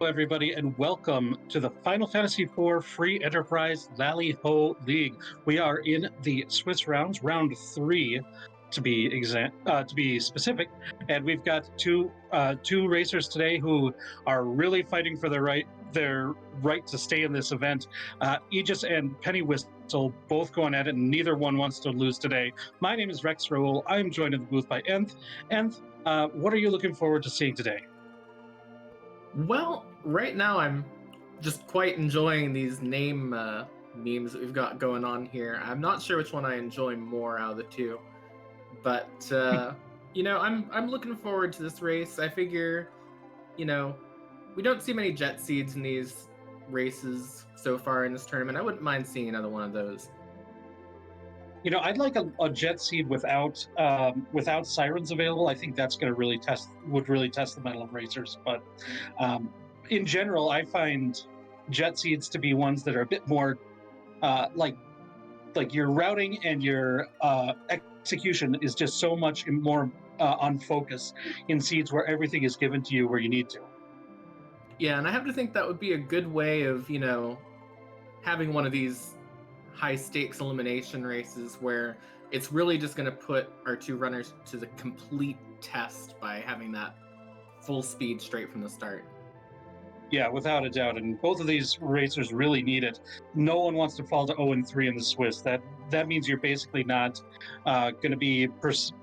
Everybody, and welcome to the Final Fantasy IV Free Enterprise Lali-Ho League. We are in the Swiss rounds, round three, to be specific, and we've got two racers today who are really fighting for their right to stay in this event. Aegis and Penniwhistle both going at it, and neither one wants to lose today. My name is Rex Raoul. I'm joined in the booth by Nth. Nth, what are you looking forward to seeing today? Well, right now I'm just quite enjoying these name memes that we've got going on here. I'm not sure which one I enjoy more out of the two, but I'm looking forward to this race. I figure, we don't see many jet seeds in these races so far in this tournament. I wouldn't mind seeing another one of those. I'd like a jet seed without sirens available. I think that's going to would really test the mettle of racers. But in general, I find jet seeds to be ones that are a bit more like your routing and your execution is just so much more on focus in seeds where everything is given to you where you need to. Yeah, and I have to think that would be a good way of having one of these high stakes elimination races where it's really just going to put our two runners to the complete test by having that full speed straight from the start. Yeah, without a doubt, and both of these racers really need it. No one wants to fall to 0-3 in the Swiss. That means you're basically not going to be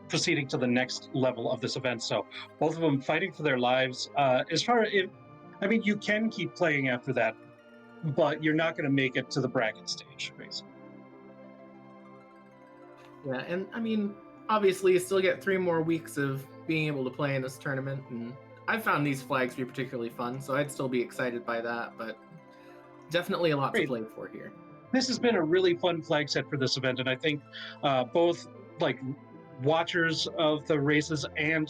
proceeding to the next level of this event. So both of them fighting for their lives. You can keep playing after that, but you're not going to make it to the bracket stage, basically. Yeah, and obviously you still get 3 more weeks of being able to play in this tournament, and I've found these flags to be particularly fun, so I'd still be excited by that, but definitely a lot to play for here. This has been a really fun flag set for this event, and I think both watchers of the races and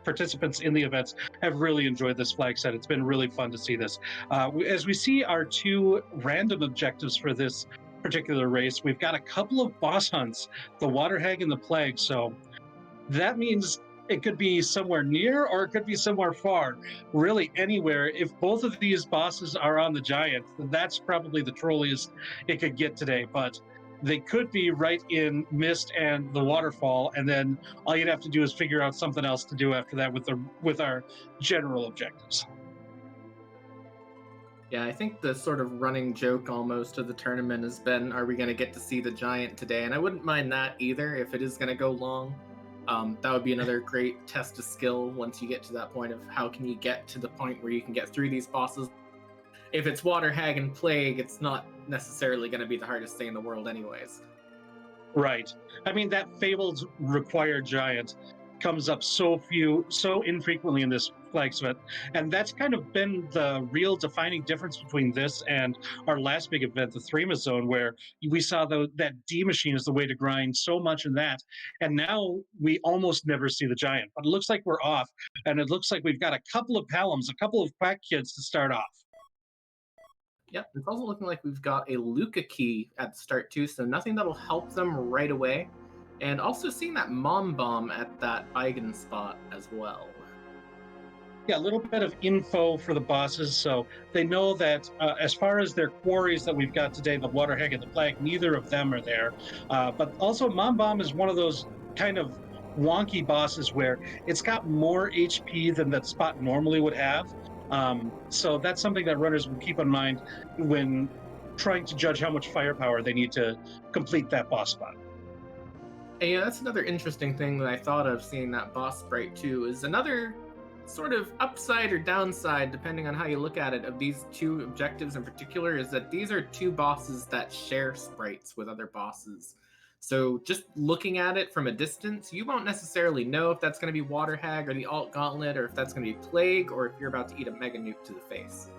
participants in the events have really enjoyed this flag set. It's been really fun to see this. As we see our two random objectives for this particular race, we've got a couple of boss hunts, the Water Hag and the Plague. So that means it could be somewhere near or it could be somewhere far, really anywhere. If both of these bosses are on the Giant, then that's probably the trolliest it could get today. But they could be right in Mist and the Waterfall, and then all you'd have to do is figure out something else to do after that with our general objectives. Yeah, I think the sort of running joke almost of the tournament has been, are we going to get to see the Giant today? And I wouldn't mind that either if it is going to go long. That would be another great test of skill once you get to that point of how can you get to the point where you can get through these bosses. If it's Water Hag and Plague, it's not necessarily going to be the hardest thing in the world anyways. Right. That fabled required giant comes up so infrequently in this flag set, and that's kind of been the real defining difference between this and our last big event, the Threma Zone, where we saw that D machine is the way to grind so much in that, and now we almost never see the giant. But it looks like we're off, and it looks like we've got a couple of Palums, a couple of Quack Kids to start off. Yep, it's also looking like we've got a Luca key at the start too, so nothing that'll help them right away. And also seeing that Mom Bomb at that Eigen spot as well. Yeah, a little bit of info for the bosses, so they know that as far as their quarries that we've got today, the Water Hag and the Plague, neither of them are there. But also Mom Bomb is one of those kind of wonky bosses where it's got more HP than that spot normally would have. So that's something that runners will keep in mind when trying to judge how much firepower they need to complete that boss spot. And yeah, that's another interesting thing that I thought of seeing that boss sprite too, is another sort of upside or downside, depending on how you look at it, of these two objectives in particular, is that these are two bosses that share sprites with other bosses. So just looking at it from a distance, you won't necessarily know if that's going to be Water Hag or the Alt Gauntlet, or if that's going to be Plague, or if you're about to eat a Mega Nuke to the face.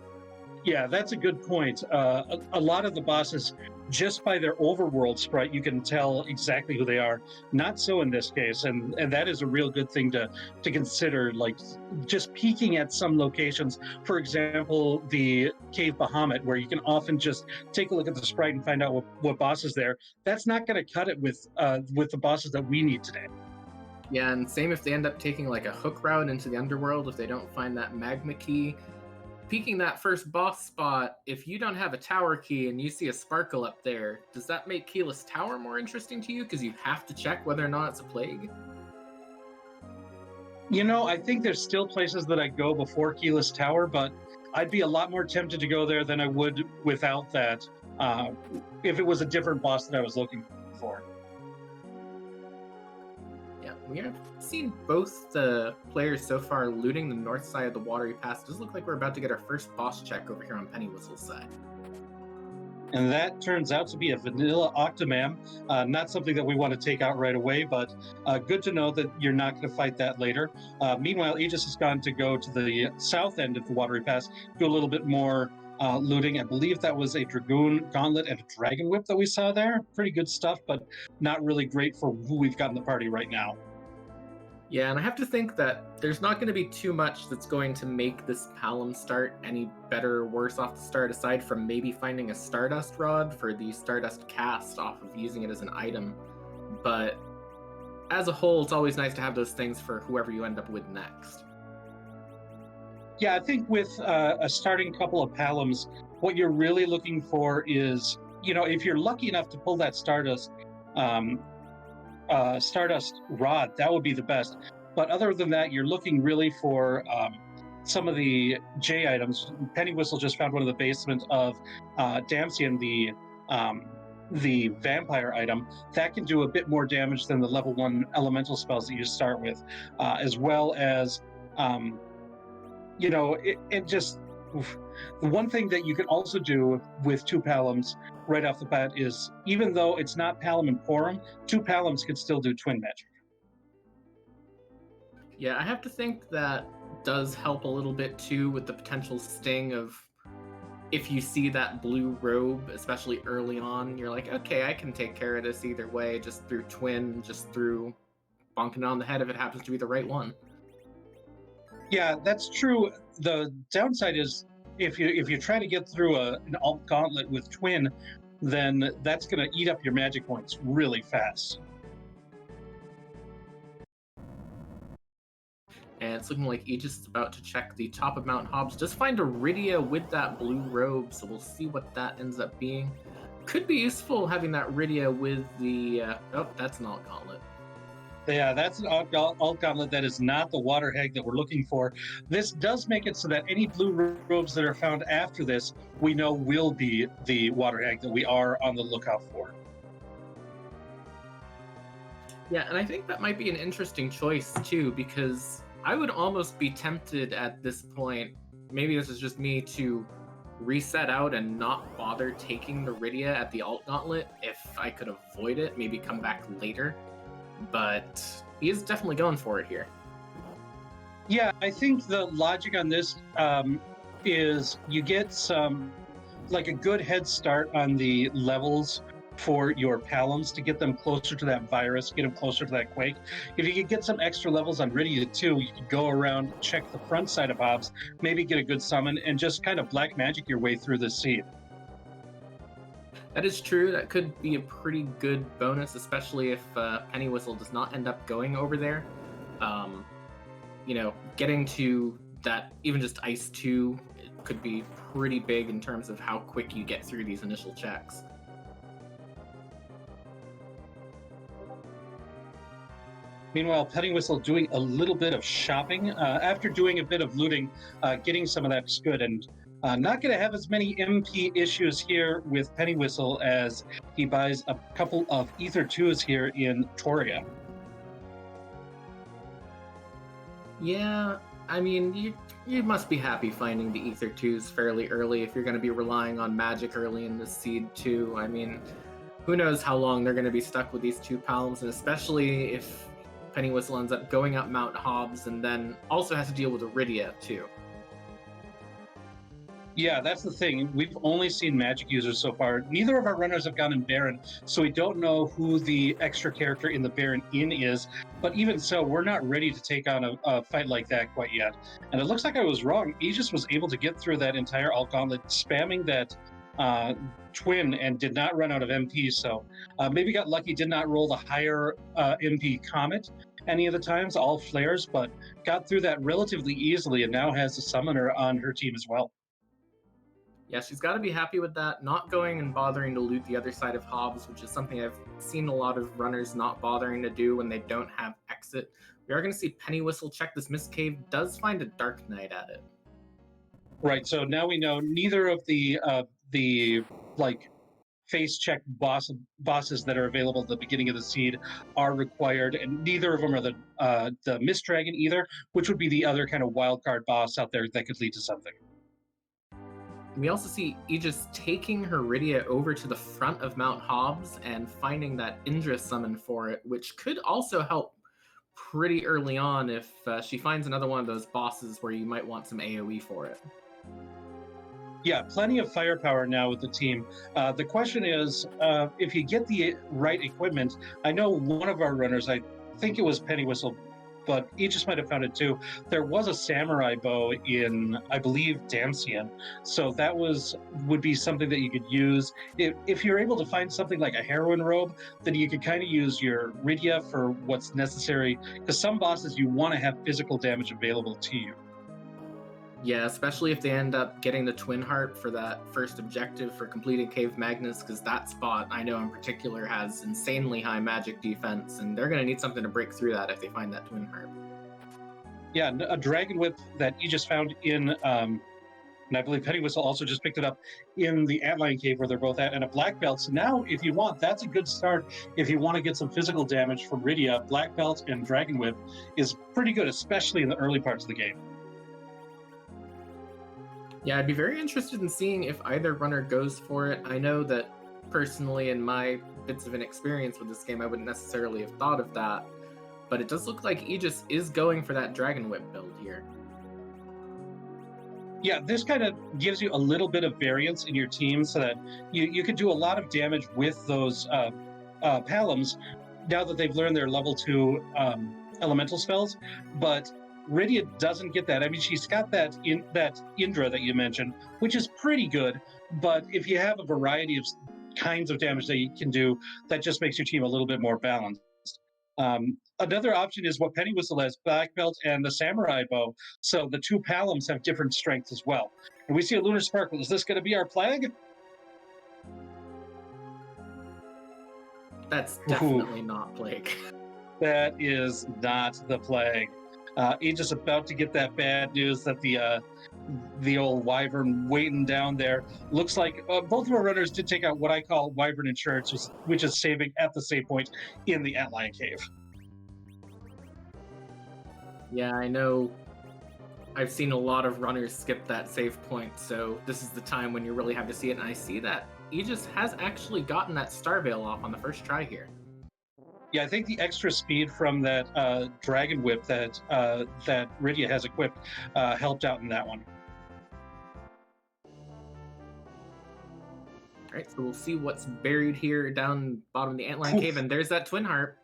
Yeah, that's a good point. A lot of the bosses, just by their overworld sprite, you can tell exactly who they are. Not so in this case, and that is a real good thing to consider, like just peeking at some locations. For example, the Cave Bahamut, where you can often just take a look at the sprite and find out what boss is there. That's not going to cut it with the bosses that we need today. Yeah, and same if they end up taking like a hook route into the underworld, if they don't find that magma key. peeking that first boss spot, if you don't have a tower key and you see a sparkle up there, does that make Keyless Tower more interesting to you because you have to check whether or not it's a plague? I think there's still places that I go before Keyless Tower, but I'd be a lot more tempted to go there than I would without that, uh, if it was a different boss that I was looking for. Yeah, we have seen both the players so far looting the north side of the watery pass. It does look like we're about to get our first boss check over here on Penniwhistle's side. And that turns out to be a vanilla Octomam. Not something that we want to take out right away, but good to know that you're not going to fight that later. Meanwhile, Aegis has gone to go to the south end of the Watery Pass, do a little bit more looting. I believe that was a Dragoon Gauntlet and a Dragon Whip that we saw there. Pretty good stuff, but not really great for who we've got in the party right now. Yeah, and I have to think that there's not going to be too much that's going to make this Palom start any better or worse off the start, aside from maybe finding a Stardust Rod for the Stardust cast off of using it as an item. But as a whole, it's always nice to have those things for whoever you end up with next. Yeah, I think with a starting couple of Paloms, what you're really looking for is, if you're lucky enough to pull that Stardust Rod, that would be the best. But other than that, you're looking really for some of the J items. Penniwhistle just found one of the basement of Damsian, the vampire item that can do a bit more damage than the level 1 elemental spells that you start with, as well as it just, the one thing that you can also do with two Paloms right off the bat is, even though it's not Palom and Porum, two Paloms can still do twin magic. Yeah, I have to think that does help a little bit too with the potential sting of, if you see that blue robe, especially early on, you're like, okay, I can take care of this either way, just through twin, just through bonking it on the head if it happens to be the right one. Yeah, that's true. The downside is, if you try to get through an alt gauntlet with twin, then that's going to eat up your magic points really fast. And it's looking like Aegis is about to check the top of Mount Hobbs. Just find Iridia with that blue robe, so we'll see what that ends up being. Could be useful having that Iridia with the... oh, that's an alt gauntlet. Yeah, that's an alt gauntlet that is not the water hag that we're looking for. This does make it so that any blue robes that are found after this, we know will be the water hag that we are on the lookout for. Yeah, and I think that might be an interesting choice too, because I would almost be tempted at this point, maybe this is just me, to reset out and not bother taking the Iridia at the alt gauntlet if I could avoid it, maybe come back later. But he is definitely going for it here. Yeah, I think the logic on this is you get some, like, a good head start on the levels for your Paloms to get them closer to that virus, get them closer to that quake. If you could get some extra levels on Iridia too, you could go around, check the front side of Hobbs, maybe get a good summon, and just kind of black magic your way through the seed. That is true. That could be a pretty good bonus, especially if Penniwhistle does not end up going over there. Getting to that, even just Ice 2, it could be pretty big in terms of how quick you get through these initial checks. Meanwhile, Penniwhistle doing a little bit of shopping. After doing a bit of looting, getting some of that's good, and not going to have as many MP issues here with Penniwhistle as he buys a couple of Ether 2s here in Toria. Yeah, I mean, you must be happy finding the Ether 2s fairly early if you're going to be relying on magic early in the seed too. I mean, who knows how long they're going to be stuck with these two Paloms, and especially if Penniwhistle ends up going up Mount Hobbs and then also has to deal with Iridia too. Yeah, that's the thing. We've only seen magic users so far. Neither of our runners have gone in Baron, so we don't know who the extra character in the Baron Inn is. But even so, we're not ready to take on a fight like that quite yet. And it looks like I was wrong. Aegis was able to get through that entire alt gauntlet, spamming that twin, and did not run out of MP. So maybe got lucky, did not roll the higher MP Comet, any of the times, all flares, but got through that relatively easily and now has a summoner on her team as well. Yeah, she's got to be happy with that, not going and bothering to loot the other side of Hobbs, which is something I've seen a lot of runners not bothering to do when they don't have exit. We are going to see Penniwhistle check this Mist Cave, does find a Dark Knight at it. Right, so now we know neither of the like face check bosses that are available at the beginning of the seed are required, and neither of them are the Mist Dragon either, which would be the other kind of wild card boss out there that could lead to something. We also see Aegis taking Heridia over to the front of Mount Hobbs and finding that Indra summon for it, which could also help pretty early on if she finds another one of those bosses where you might want some AoE for it. Yeah, plenty of firepower now with the team. The question is, if you get the right equipment, I know one of our runners, I think it was Penniwhistle, but Aegis might have found it too. There was a samurai bow in, I believe, Damcian. So that would be something that you could use. If you're able to find something like a heroine robe, then you could kind of use your Rydia for what's necessary, because some bosses you want to have physical damage available to you. Yeah, especially if they end up getting the Twin Harp for that first objective for completing Cave Magnus, because that spot, I know in particular, has insanely high magic defense, and they're going to need something to break through that if they find that Twin Harp. Yeah, a Dragon Whip that you just found in, and I believe Penniwhistle also just picked it up in the Antlion Cave where they're both at, and a Black Belt. So now, if you want, that's a good start. If you want to get some physical damage from Rydia, Black Belt and Dragon Whip is pretty good, especially in the early parts of the game. Yeah, I'd be very interested in seeing if either runner goes for it. I know that personally, in my bits of an experience with this game, I wouldn't necessarily have thought of that, but it does look like Aegis is going for that Dragon Whip build here. Yeah, this kind of gives you a little bit of variance in your team so that you could do a lot of damage with those Palums now that they've learned their level 2 elemental spells, but Rydia doesn't get that. I mean, she's got that Indra that you mentioned, which is pretty good, but if you have a variety of kinds of damage that you can do, that just makes your team a little bit more balanced. Another option is what Penniwhistle has, Black Belt and the Samurai Bow, so the two Palums have different strengths as well. And we see a Lunar Sparkle. Is this going to be our Plague? That's definitely not Plague. That is not the Plague. Aegis about to get that bad news that the old Wyvern waiting down there. Looks like both of our runners did take out what I call Wyvern Insurance, which is saving at the save point in the Antlion Cave. Yeah, I know. I've seen a lot of runners skip that save point, so this is the time when you really have to see it, and I see that Aegis has actually gotten that Star Veil off on the first try here. Yeah, I think the extra speed from that Dragon Whip that Rydia has equipped helped out in that one. All right, so we'll see what's buried here down bottom of the Antlion Cave, and there's that Twin Harp.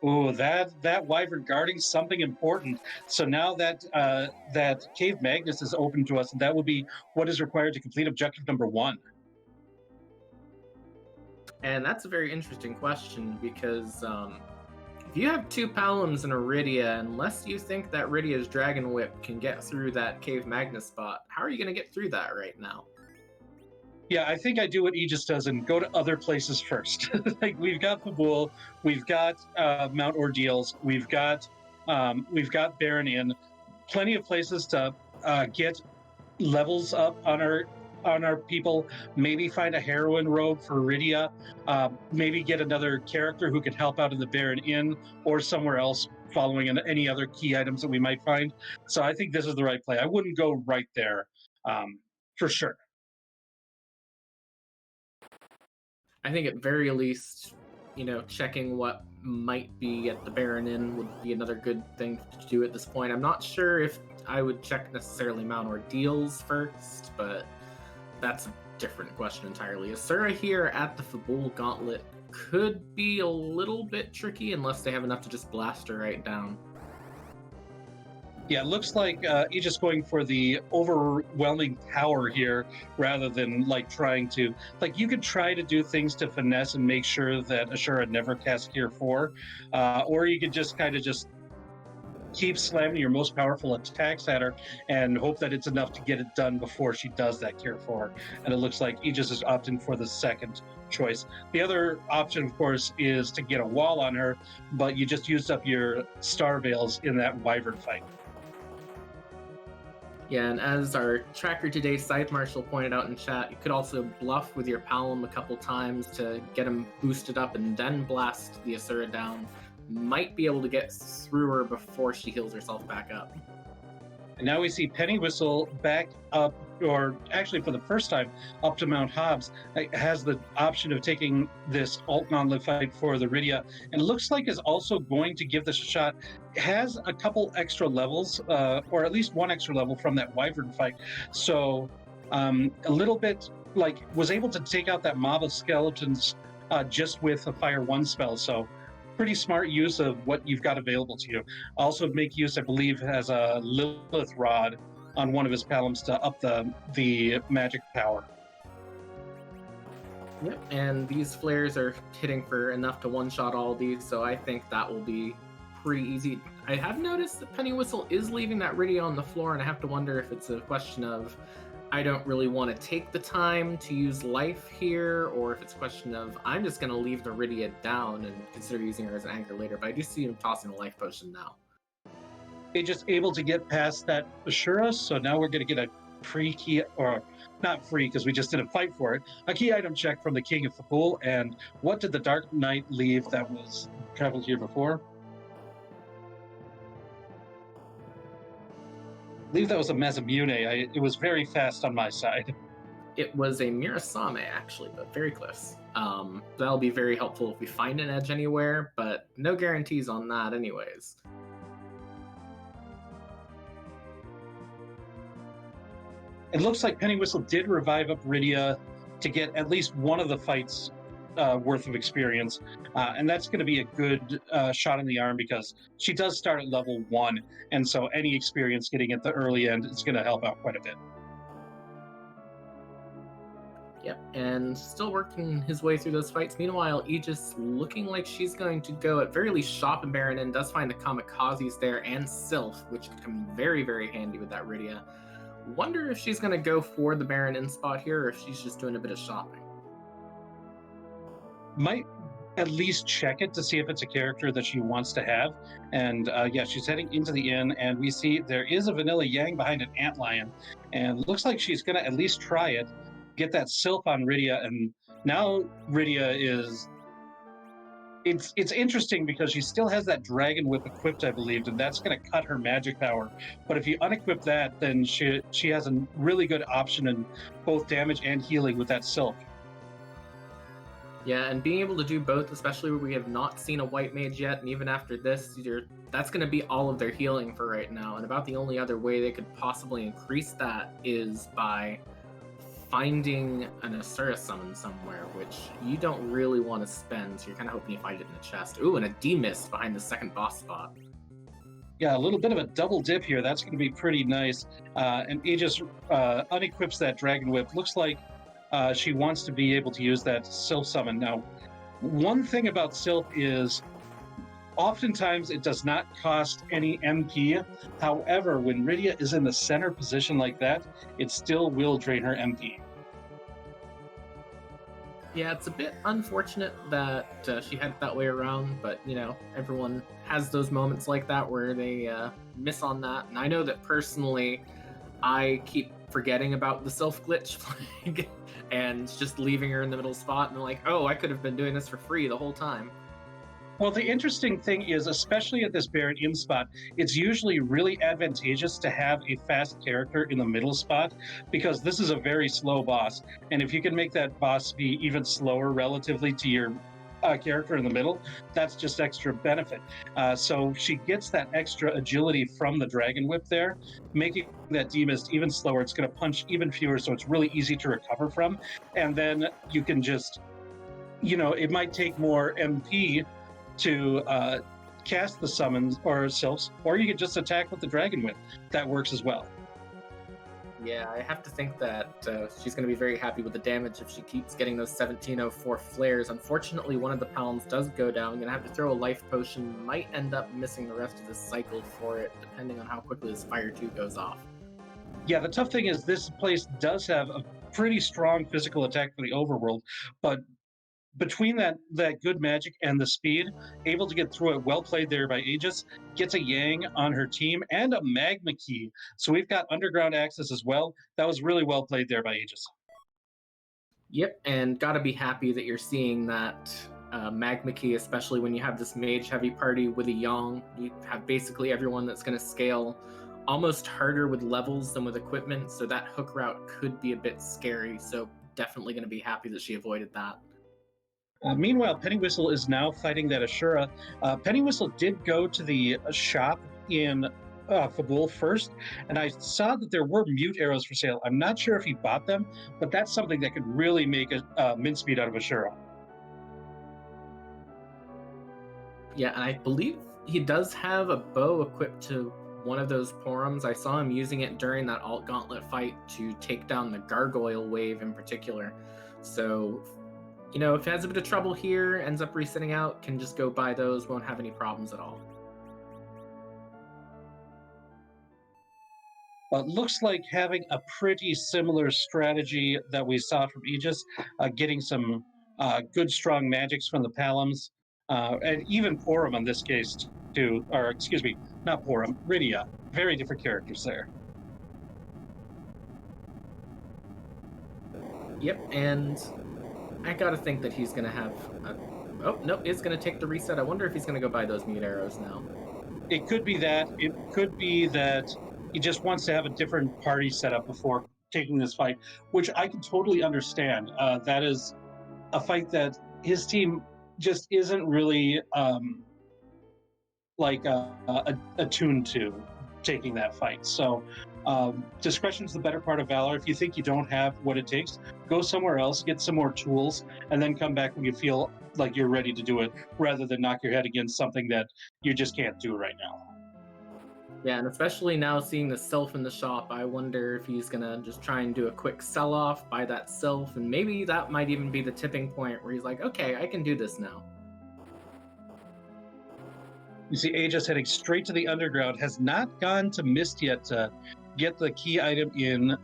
Ooh, that Wyvern guarding something important. So now that Cave Magnus is open to us, and that will be what is required to complete objective number 1. And that's a very interesting question, because if you have two Palums and a Rydia, unless you think that Rydia's Dragon Whip can get through that Cave Magnus spot, how are you going to get through that right now? Yeah, I think I do what Aegis does and go to other places first. Like, we've got Pabul, we've got Mount Ordeals, we've got Baron Inn, plenty of places to get levels up on our people. Maybe find a heroine robe for Rydia. Maybe get another character who can help out in the Baron Inn or somewhere else, following any other key items that we might find. So I think this is the right play. I wouldn't go right there, for sure. I think at very least, checking what might be at the Baron Inn would be another good thing to do at this point. I'm not sure if I would check necessarily Mount Ordeals first, but that's a different question entirely. Asura here at the Fabul Gauntlet could be a little bit tricky unless they have enough to just blast her right down. Yeah, it looks like Aegis going for the overwhelming power here rather than like trying to like you could try to do things to finesse and make sure that Ashura never casts Gear 4, or you could just kind of just keep slamming your most powerful attacks at her and hope that it's enough to get it done before she does that Gear 4. And it looks like Aegis is opting for the second choice. The other option, of course, is to get a wall on her, but you just used up your Star Veils in that Wyvern fight. Yeah, and as our tracker today, Scythe Marshal, pointed out in chat, you could also bluff with your Palom a couple times to get him boosted up and then blast the Asura down. Might be able to get through her before she heals herself back up. And now we see Penniwhistle back up, or actually for the first time, up to Mount Hobbs. It has the option of taking this alt gauntlet fight for the Rydia, and it looks like is also going to give this a shot. It has a couple extra levels, or at least one extra level from that Wyvern fight. So a little bit like was able to take out that mob of skeletons just with a Fire 1 spell. So pretty smart use of what you've got available to you. Also make use, I believe, has a Lilith Rod on one of his Paloms to up the magic power. Yep, and these flares are hitting for enough to one-shot all these, so I think that will be pretty easy. I have noticed that Penniwhistle is leaving that Rydia on the floor, and I have to wonder if it's a question of I don't really want to take the time to use life here, or if it's a question of I'm just going to leave the Rydia down and consider using her as an anchor later, but I do see him tossing a life potion now. They're just able to get past that Ashura, so now we're going to get a free key, or not free because we just didn't fight for it, a key item check from the King of the Pool. And what did the Dark Knight leave that was traveled here before? I believe that was a Mazamune. It was very fast on my side. It was a Mirasame, actually, but very close. That'll be very helpful if we find an edge anywhere, but no guarantees on that anyways. It looks like Penniwhistle did revive up Rydia to get at least one of the fights worth of experience. And that's going to be a good shot in the arm because she does start at level 1. And so any experience getting at the early end is going to help out quite a bit. Yep, and still working his way through those fights. Meanwhile, Aegis looking like she's going to go at very least shop and Baron, and does find the Kamikazes there and Sylph, which could come very, very handy with that Rydia. Wonder if she's going to go for the Baron in spot here, or if she's just doing a bit of shopping. Might at least check it to see if it's a character that she wants to have. And yeah, she's heading into the inn, and we see there is a Vanilla Yang behind an Antlion, and looks like she's going to at least try it, get that Sylph on Rydia. And now Rydia is... It's interesting because she still has that Dragon Whip equipped, I believe, and that's going to cut her magic power. But if you unequip that, then she has a really good option in both damage and healing with that Sylph. Yeah, and being able to do both, especially where we have not seen a white mage yet, and even after this, that's going to be all of their healing for right now. And about the only other way they could possibly increase that is by finding an Asura summon somewhere, which you don't really want to spend, so you're kind of hoping you find it in the chest. Ooh, and a D-Mist behind the second boss spot. Yeah, a little bit of a double dip here. That's going to be pretty nice. And Aegis unequips that Dragon Whip. Looks like she wants to be able to use that Sylph summon. Now, one thing about Sylph is oftentimes it does not cost any MP. However, when Rydia is in the center position like that, it still will drain her MP. Yeah, it's a bit unfortunate that she had it that way around, but, you know, everyone has those moments like that where they miss on that. And I know that personally, I keep forgetting about the Sylph glitch flag and just leaving her in the middle spot, and like, oh, I could have been doing this for free the whole time. Well, the interesting thing is, especially at this Baron in spot, it's usually really advantageous to have a fast character in the middle spot because this is a very slow boss. And if you can make that boss be even slower relatively to your character in the middle, that's just extra benefit. So she gets that extra agility from the Dragon Whip there, making that D-Mist even slower. It's going to punch even fewer, so it's really easy to recover from. And then you can just, you know, it might take more MP to cast the summons or sylphs, or you could just attack with the dragon whip. That works as well. Yeah, I have to think that she's going to be very happy with the damage if she keeps getting those 1704 flares. Unfortunately, one of the palms does go down. Going to have to throw a life potion. Might end up missing the rest of this cycle for it, depending on how quickly this Fire 2 goes off. Yeah, the tough thing is this place does have a pretty strong physical attack for the overworld, but between that good magic and the speed, able to get through it. Well played there by Aegis. Gets a Yang on her team and a Magma Key. So we've got underground access as well. That was really well played there by Aegis. Yep, and gotta be happy that you're seeing that Magma Key, especially when you have this mage heavy party with a Yang. You have basically everyone that's going to scale almost harder with levels than with equipment, so that hook route could be a bit scary. So definitely going to be happy that she avoided that. Meanwhile, Penniwhistle is now fighting that Ashura. Penniwhistle did go to the shop in Fabul first, and I saw that there were mute arrows for sale. I'm not sure if he bought them, but that's something that could really make a mincemeat out of Ashura. Yeah, and I believe he does have a bow equipped to one of those Porums. I saw him using it during that Alt Gauntlet fight to take down the Gargoyle wave in particular. So, you know, if he has a bit of trouble here, ends up resetting out, can just go buy those, won't have any problems at all. But looks like having a pretty similar strategy that we saw from Aegis, getting some good strong magics from the Palams, and even Porum in this case too, or excuse me, not Porum, Rydia. Very different characters there. Yep, and I gotta think that he's gonna have oh, nope, it's gonna take the reset. I wonder if he's gonna go buy those mute arrows now. It could be that. It could be that he just wants to have a different party set up before taking this fight, which I can totally understand. That is a fight that his team just isn't really attuned to taking that fight. So discretion's the better part of valor. If you think you don't have what it takes, go somewhere else, get some more tools, and then come back when you feel like you're ready to do it, rather than knock your head against something that you just can't do right now. Yeah, and especially now seeing the Sylph in the shop, I wonder if he's gonna just try and do a quick sell-off, buy that Sylph, and maybe that might even be the tipping point where he's like, okay, I can do this now. You see Aegis heading straight to the underground, has not gone to Mist yet to get the key item in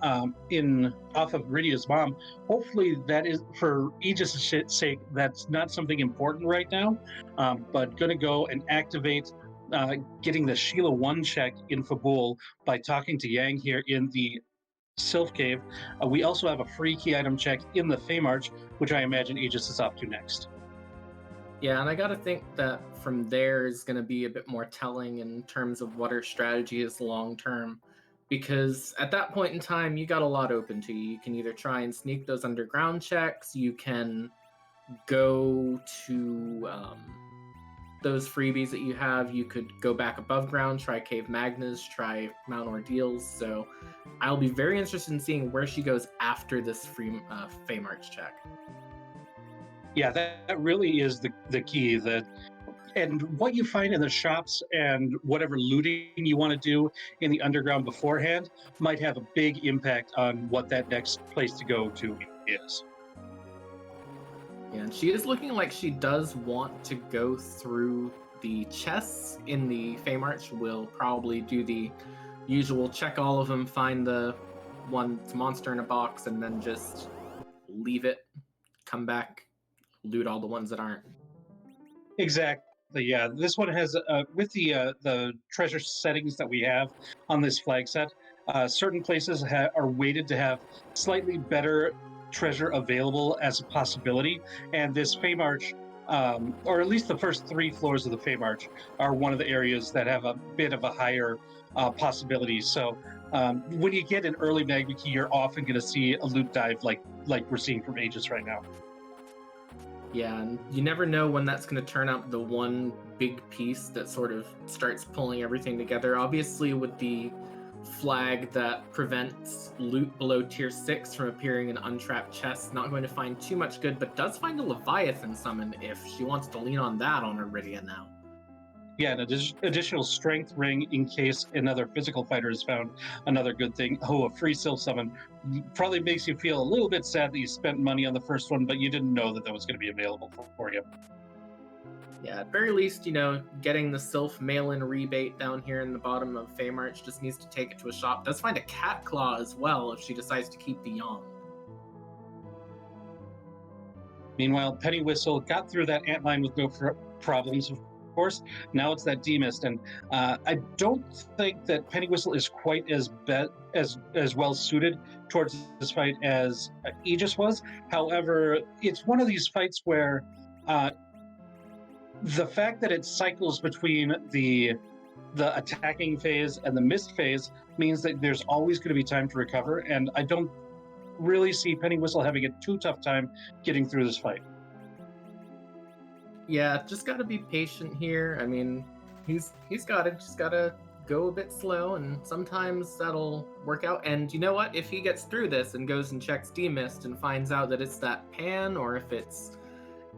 off of Rydia's mom. Hopefully that is, for Aegis' sake, that's not something important right now, but gonna go and activate getting the Sheila 1 check in Fabul by talking to Yang here in the Sylph Cave. We also have a free key item check in the Feymarch, which I imagine Aegis is up to next. Yeah, and I gotta think that from there is gonna be a bit more telling in terms of what her strategy is long term. Because at that point in time, you got a lot open to you. You can either try and sneak those underground checks, you can go to those freebies that you have, you could go back above ground, try Cave Magnas, try Mount Ordeals. So I'll be very interested in seeing where she goes after this free Feymarch check. Yeah, that really is the key. And what you find in the shops and whatever looting you want to do in the underground beforehand might have a big impact on what that next place to go to is. Yeah, and she is looking like she does want to go through the chests in the Feymarch. We'll probably do the usual check all of them, find the one monster in a box, and then just leave it, come back, loot all the ones that aren't. Exactly. Yeah, this one has with the treasure settings that we have on this flag set. Certain places are weighted to have slightly better treasure available as a possibility, and this Feymarch, or at least the first 3 floors of the Feymarch, are one of the areas that have a bit of a higher possibility. So when you get an early Magma Key, you're often going to see a loot dive like we're seeing from Aegis right now. Yeah, and you never know when that's going to turn out the one big piece that sort of starts pulling everything together. Obviously, with the flag that prevents loot below tier 6 from appearing in untrapped chests, not going to find too much good, but does find a Leviathan summon if she wants to lean on that on her Rydia now. Yeah, an additional strength ring in case another physical fighter is found. Another good thing. Oh, a free Sylph summon probably makes you feel a little bit sad that you spent money on the first one, but you didn't know that that was going to be available for you. Yeah, at very least, getting the Sylph mail-in rebate down here in the bottom of Feymarch just needs to take it to a shop. Does find a Cat Claw as well if she decides to keep the Yang. Meanwhile, Penniwhistle got through that antline with no problems, of course. Now it's that D-Mist, and I don't think that Penniwhistle is quite as well suited towards this fight as Aegis was. However, it's one of these fights where the fact that it cycles between the attacking phase and the mist phase means that there's always going to be time to recover, and I don't really see Penniwhistle having a too tough time getting through this fight. Yeah, just gotta be patient here. I mean, he's gotta just gotta go a bit slow, and sometimes that'll work out. And you know what? If he gets through this and goes and checks D-Mist and finds out that it's that Pan, or if it's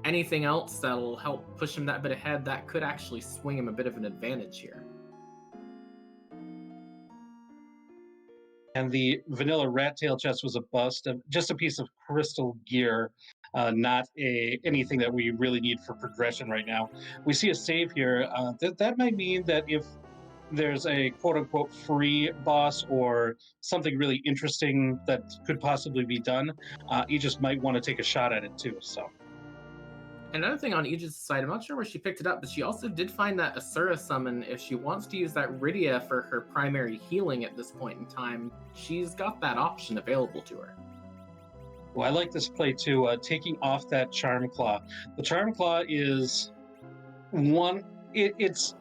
anything else that'll help push him that bit ahead, that could actually swing him a bit of an advantage here. And the vanilla rat tail chest was a bust, just a piece of crystal gear, not anything that we really need for progression right now. We see a save here. That might mean that if there's a quote-unquote free boss or something really interesting that could possibly be done, Aegis might want to take a shot at it too. So. Another thing on Aegis' side, I'm not sure where she picked it up, but she also did find that Asura summon. If she wants to use that Rydia for her primary healing at this point in time, she's got that option available to her. Well, I like this play too, taking off that Charm Claw. The Charm Claw is it's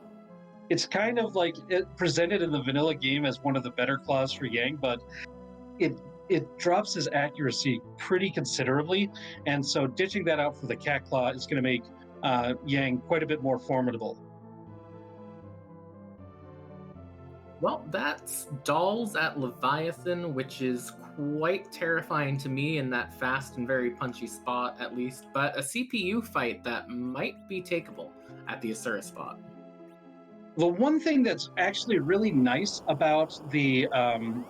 kind of like presented in the vanilla game as one of the better claws for Yang, but it drops his accuracy pretty considerably, and so ditching that out for the Cat Claw is going to make Yang quite a bit more formidable. Well, that's Dolls at Leviathan, which is quite terrifying to me in that fast and very punchy spot, at least, but a CPU fight that might be takeable at the Asura spot. The one thing that's actually really nice about the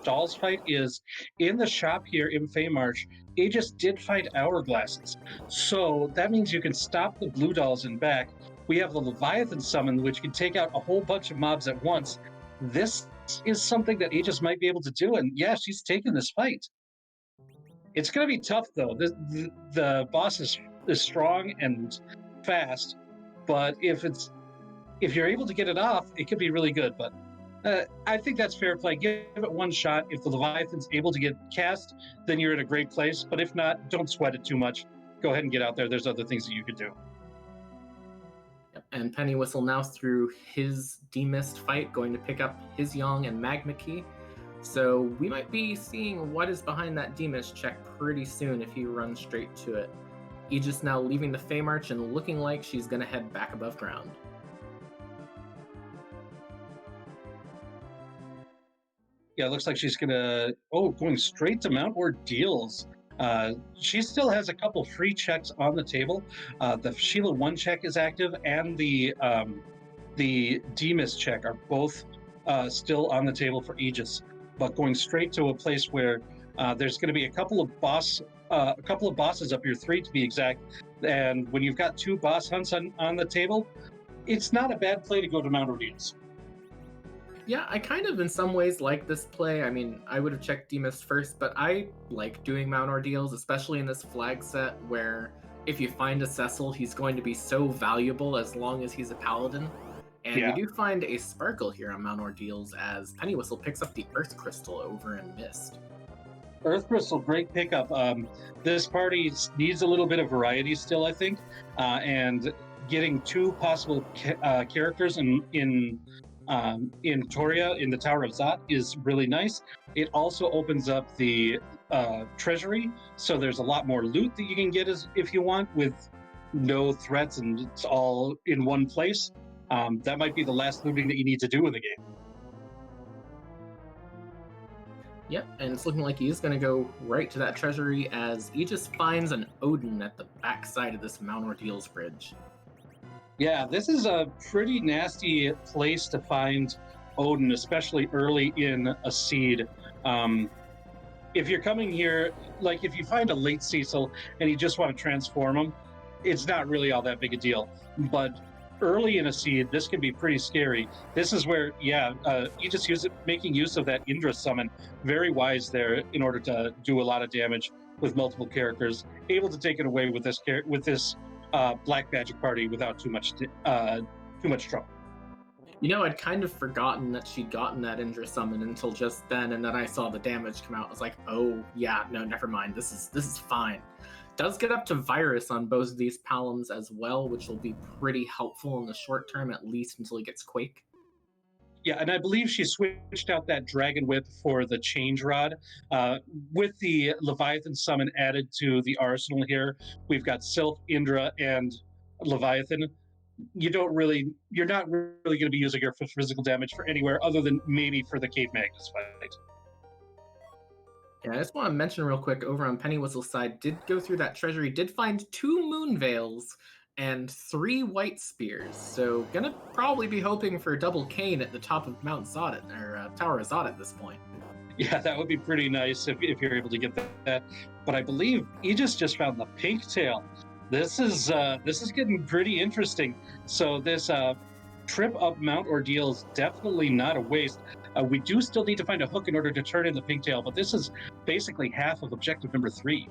Dolls fight is in the shop here in Feymarch, Aegis did find hourglasses. So that means you can stop the blue dolls and back. We have the Leviathan summon, which can take out a whole bunch of mobs at once. This is something that Aegis might be able to do, and yeah, she's taking this fight. It's going to be tough, though. The boss is strong and fast, but if you're able to get it off, it could be really good. But I think that's fair play. Give it one shot. If the Leviathan's able to get cast, then you're in a great place. But if not, don't sweat it too much. Go ahead and get out there. There's other things that you could do. Yep. And Penniwhistle now through his D-Mist fight, going to pick up his Yang and Magma Key. So we might be seeing what is behind that D-Mist check pretty soon if he runs straight to it. Aegis now leaving the Feymarch and looking like she's going to head back above ground. Yeah, it looks like she's going straight to Mount Ordeals. She still has a couple free checks on the table. The Sheila 1 check is active, and the D-Mist check are both still on the table for Aegis. But going straight to a place where there's going to be a couple of bosses up here, 3 to be exact. And when you've got 2 boss hunts on the table, it's not a bad play to go to Mount Ordeals. Yeah, I kind of in some ways like this play. I mean, I would have checked D-Mist first, but I like doing Mount Ordeals, especially in this flag set where if you find a Cecil, he's going to be so valuable as long as he's a paladin. And we do find a Sparkle here on Mount Ordeals as Penniwhistle picks up the Earth Crystal over in Mist. Earth Crystal, great pickup. This party needs a little bit of variety still, I think, and getting 2 possible characters in Toria in the Tower of Zot is really nice. It also opens up the treasury, so there's a lot more loot that you can get if you want with no threats and it's all in one place. That might be the last looting that you need to do in the game. Yep, and it's looking like he is going to go right to that treasury as Aegis finds an Odin at the backside of this Mount Ordeals bridge. Yeah, this is a pretty nasty place to find Odin, especially early in a seed. Um, if you're coming here, like if you find a late Cecil and you just want to transform him, it's not really all that big a deal. But early in a seed, this can be pretty scary. This is where, yeah, you just use it, making use of that Indra summon. Very wise there in order to do a lot of damage with multiple characters. Able to take it away with this black magic party without too much trouble. You know, I'd kind of forgotten that she'd gotten that Indra summon until just then, and then I saw the damage come out. I was like, oh yeah, no, never mind. This is fine. Does get up to virus on both of these Palums as well, which will be pretty helpful in the short term, at least until he gets Quake. Yeah, and I believe she switched out that Dragon Whip for the Change Rod. With the Leviathan summon added to the arsenal here, we've got Sylph, Indra, and Leviathan. You're not really going to be using her for physical damage for anywhere other than maybe for the Cave Magnus fight. Yeah, I just want to mention real quick over on Penniwhistle's side, did go through that treasury, did find 2 Moon Veils and 3 White Spears. So gonna probably be hoping for double Cane at the top of Mount Zod or Tower of Zod at this point. Yeah, that would be pretty nice if you're able to get that. But I believe Aegis just found the pink tail. This is getting pretty interesting. So this trip up Mount Ordeal is definitely not a waste. We do still need to find a hook in order to turn in the pigtail, but this is basically half of objective number 3.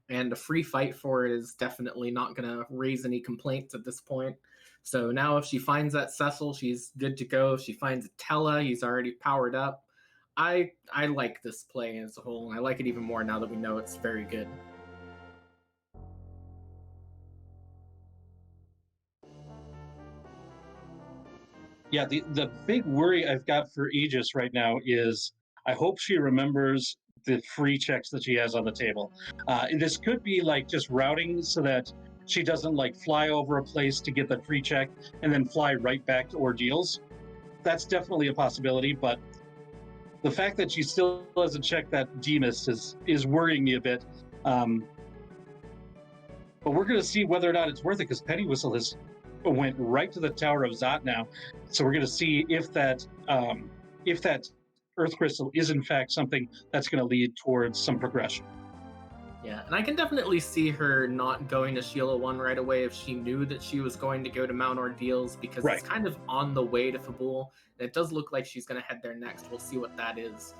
And a free fight for it is definitely not going to raise any complaints at this point. So now if she finds that Cecil, she's good to go. If she finds Tella, he's already powered up. I like this play as a whole, and I like it even more now that we know it's very good. Yeah, the big worry I've got for Aegis right now is I hope she remembers the free checks that she has on the table. And this could be like just routing so that she doesn't like fly over a place to get the free check and then fly right back to Ordeals. That's definitely a possibility, but the fact that she still hasn't checked that Demas is worrying me a bit. But we're going to see whether or not it's worth it, because Penniwhistle has went right to the Tower of Zot now. So we're going to see if that Earth Crystal is in fact something that's going to lead towards some progression. Yeah, and I can definitely see her not going to Sheila 1 right away if she knew that she was going to go to Mount Ordeals, because Right. It's kind of on the way to Fabul, and it does look like she's going to head there next. We'll see what that is.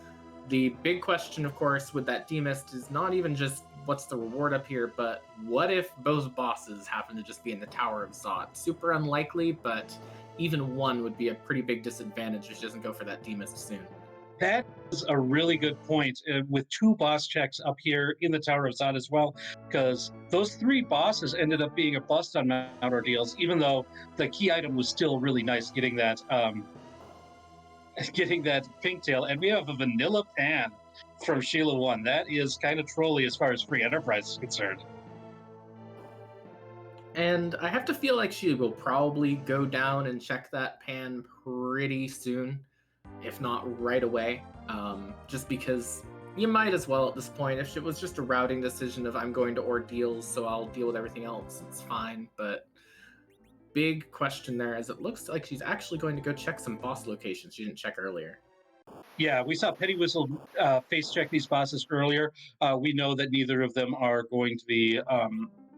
The big question, of course, with that Demist is not even just what's the reward up here, but what if both bosses happen to just be in the Tower of Zod? Super unlikely, but even one would be a pretty big disadvantage if she doesn't go for that Demist soon. That is a really good point, with 2 boss checks up here in the Tower of Zod as well, because those 3 bosses ended up being a bust on Mount Ordeals, even though the key item was still really nice, getting that pigtail. And we have a vanilla pan from Sheila 1. That is kind of trolly as far as free enterprise is concerned. And I have to feel like she will probably go down and check that pan pretty soon, if not right away, just because you might as well at this point. If it was just a routing decision of I'm going to Ordeals, so I'll deal with everything else, it's fine. But big question there, as it looks like she's actually going to go check some boss locations she didn't check earlier. Yeah, we saw Penniwhistle face check these bosses earlier. We know that neither of them are going to be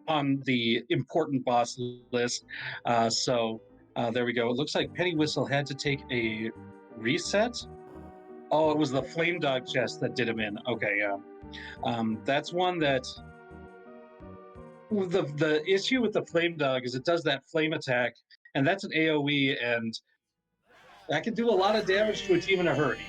on the important boss list. So there we go. It looks like Penniwhistle had to take a reset. Oh, it was the Flame Dog chest that did him in. Okay, yeah. That's one that... The issue with the Flame Dog is it does that flame attack, and that's an AoE, and that can do a lot of damage to a team in a hurry.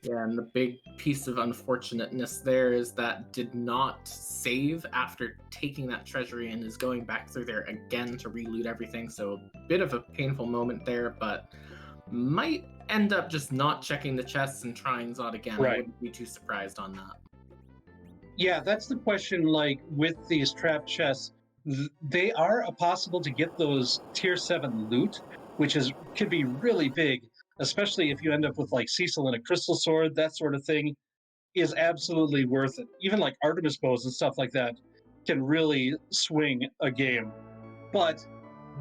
Yeah, and the big piece of unfortunateness there is that did not save after taking that treasury and is going back through there again to reloot everything. So a bit of a painful moment there, but might end up just not checking the chests and trying Zod again. Right. I wouldn't be too surprised on that. Yeah, that's the question. Like with these trap chests, they are possible to get those tier 7 loot, which could be really big, especially if you end up with like Cecil and a crystal sword. That sort of thing is absolutely worth it. Even like Artemis bows and stuff like that can really swing a game. But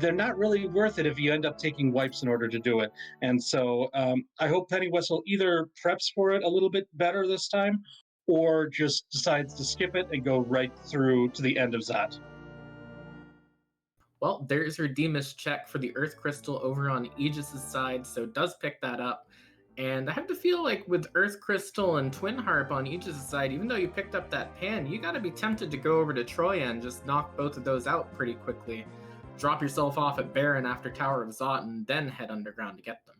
they're not really worth it if you end up taking wipes in order to do it. And so I hope Penniwhistle either preps for it a little bit better this time, or just decides to skip it and go right through to the end of Zot. Well, there's her Demas check for the Earth Crystal over on Aegis' side, so it does pick that up. And I have to feel like with Earth Crystal and Twin Harp on Aegis' side, even though you picked up that pan, you gotta be tempted to go over to Troya and just knock both of those out pretty quickly. Drop yourself off at Baron after Tower of Zot and then head underground to get them.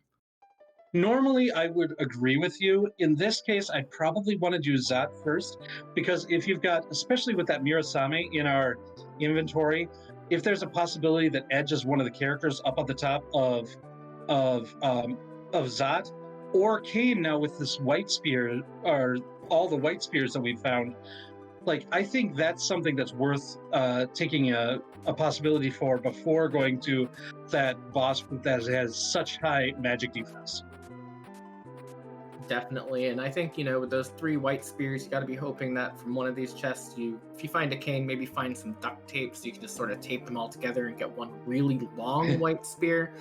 Normally, I would agree with you. In this case, I'd probably want to do Zot first, because if you've got, especially with that Mirasame in our inventory, if there's a possibility that Edge is one of the characters up at the top of Zot, or Kane now with this white spear, or all the white spears that we've found, like, I think that's something that's worth taking a possibility for before going to that boss that has such high magic defense. Definitely, and I think, with those 3 white spears, you got to be hoping that from one of these chests, if you find a cane, maybe find some duct tape so you can just sort of tape them all together and get one really long white spear.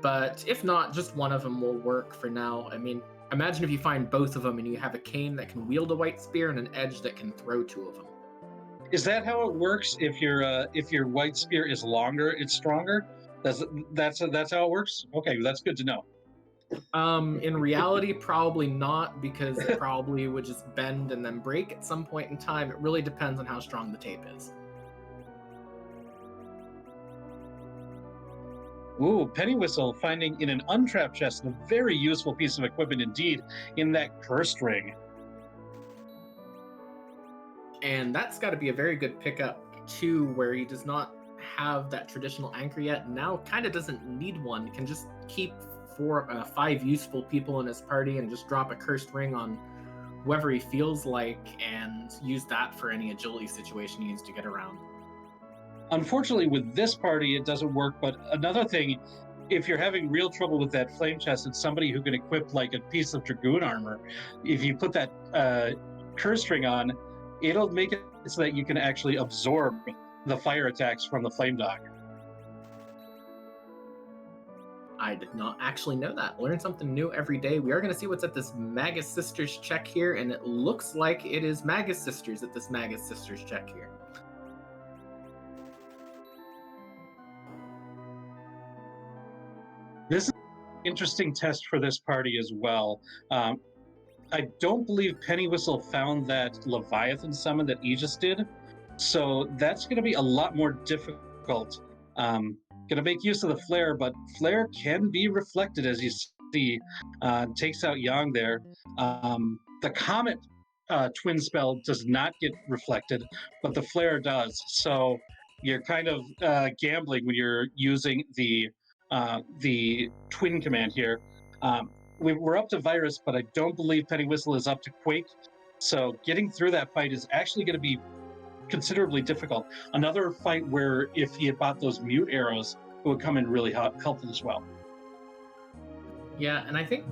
But if not, just one of them will work for now. I mean, imagine if you find both of them and you have a cane that can wield a white spear and an edge that can throw 2 of them. Is that how it works? If your white spear is longer, it's stronger. That's how it works. Okay, that's good to know. In reality, probably not, because it probably would just bend and then break at some point in time. It really depends on how strong the tape is. Ooh, Penniwhistle finding in an untrapped chest a very useful piece of equipment indeed in that cursed ring. And that's got to be a very good pickup too, where he does not have that traditional anchor yet. Now kind of doesn't need one. He can just keep 5 useful people in his party and just drop a cursed ring on whoever he feels like and use that for any agility situation he needs to get around. Unfortunately, with this party, it doesn't work. But another thing, if you're having real trouble with that flame chest, it's somebody who can equip like a piece of dragoon armor. If you put that curse ring on, it'll make it so that you can actually absorb the fire attacks from the flame dog. I did not actually know that. Learn something new every day. We are going to see what's at this Magus Sisters check here, and it looks like it is Magus Sisters at this Magus Sisters check here. This is an interesting test for this party as well. I don't believe Penniwhistle found that Leviathan summon that Aegis did, so that's going to be a lot more difficult. Going to make use of the flare, but flare can be reflected, as you see. Takes out Yang there. The comet twin spell does not get reflected, but the flare does. So you're kind of gambling when you're using the twin command here. We're up to Virus, but I don't believe Penniwhistle is up to Quake. So getting through that fight is actually going to be considerably difficult. Another fight where if he had bought those mute arrows, it would come in really helpful as well. Yeah, and I think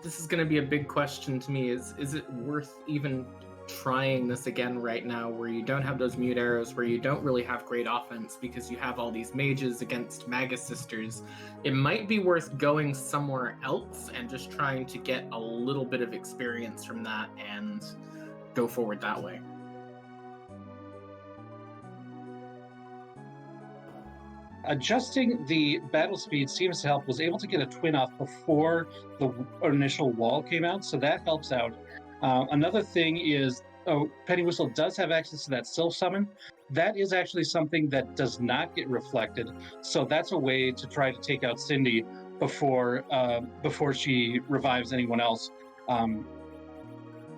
this is going to be a big question to me, is it worth even trying this again right now, where you don't have those mute arrows, where you don't really have great offense because you have all these mages against Magus Sisters? It might be worth going somewhere else and just trying to get a little bit of experience from that and go forward that way. Adjusting the battle speed seems to help. Was able to get a twin off before the initial wall came out, so that helps out. Another thing is, Penniwhistle does have access to that Sylph summon. That is actually something that does not get reflected, so that's a way to try to take out Cindy before she revives anyone else.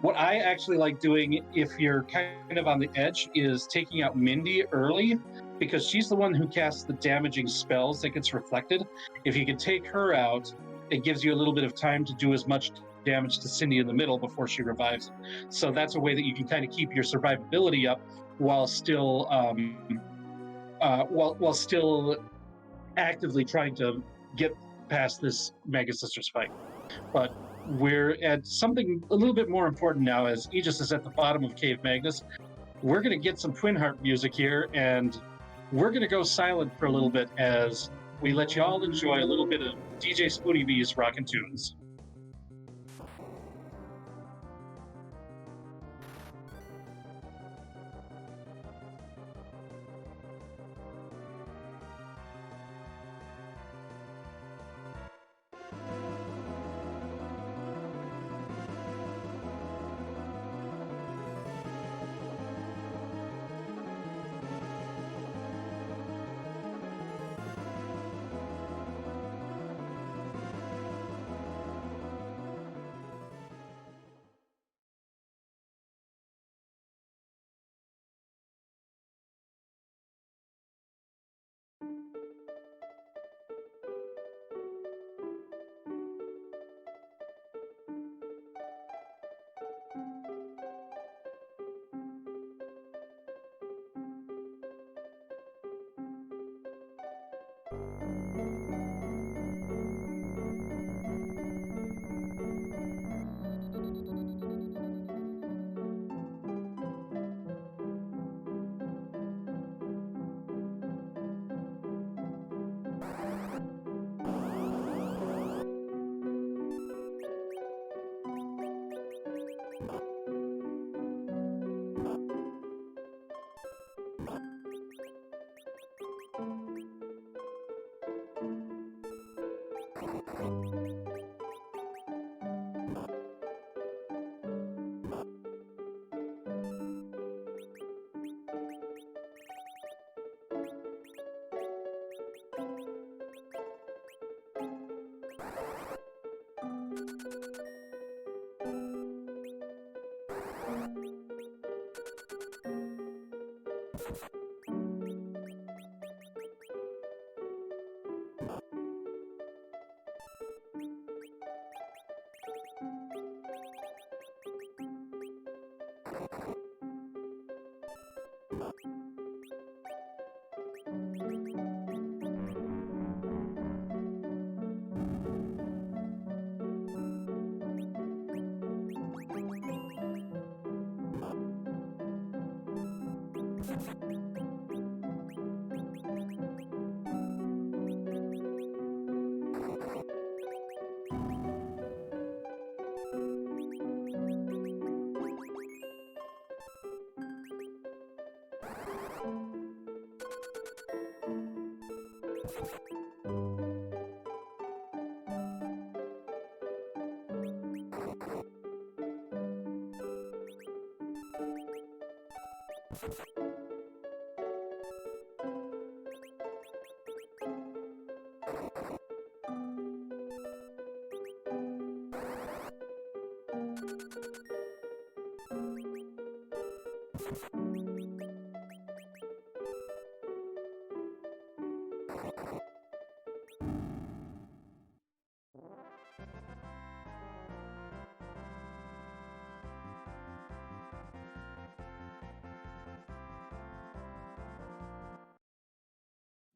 What I actually like doing, if you're kind of on the edge, is taking out Mindy early, because she's the one who casts the damaging spells that gets reflected. If you can take her out, it gives you a little bit of time to do as much damage to Cindy in the middle before she revives. So that's a way that you can kind of keep your survivability up while still while still actively trying to get past this Mega Sisters fight. But we're at something a little bit more important now, as Aegis is at the bottom of Cave Magnus. we're going to get some Twin Harp music here, and we're going to go silent for a little bit as we let you all enjoy a little bit of DJ Spoonie B's Rockin' Tunes.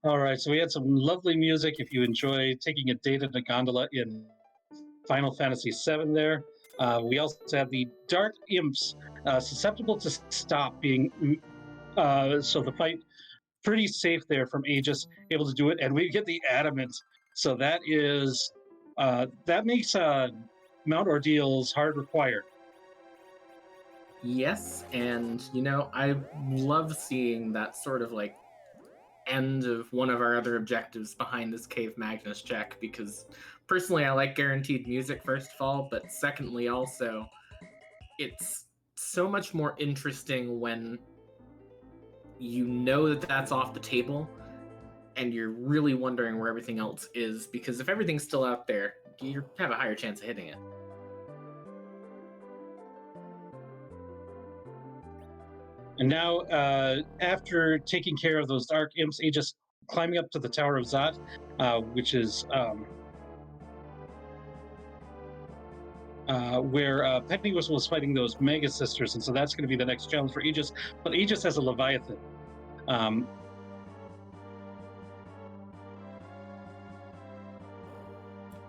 All right, so we had some lovely music. If you enjoy taking a date in a gondola in Final Fantasy VII there. We also had the Dark Imps, susceptible to stop being, so the fight pretty safe there from Aegis, able to do it. And we get the Adamant. So that is, that makes Mount Ordeal's hard required. Yes, and I love seeing that sort of like end of one of our other objectives behind this Cave Magnus check, because personally I like guaranteed music, first of all, but secondly also it's so much more interesting when you know that that's off the table and you're really wondering where everything else is, because if everything's still out there, you have a higher chance of hitting it. And now, after taking care of those Dark Imps, Aegis climbing up to the Tower of Zot, which is where Penniwhistle was fighting those Mega Sisters, and so that's going to be the next challenge for Aegis. But Aegis has a Leviathan.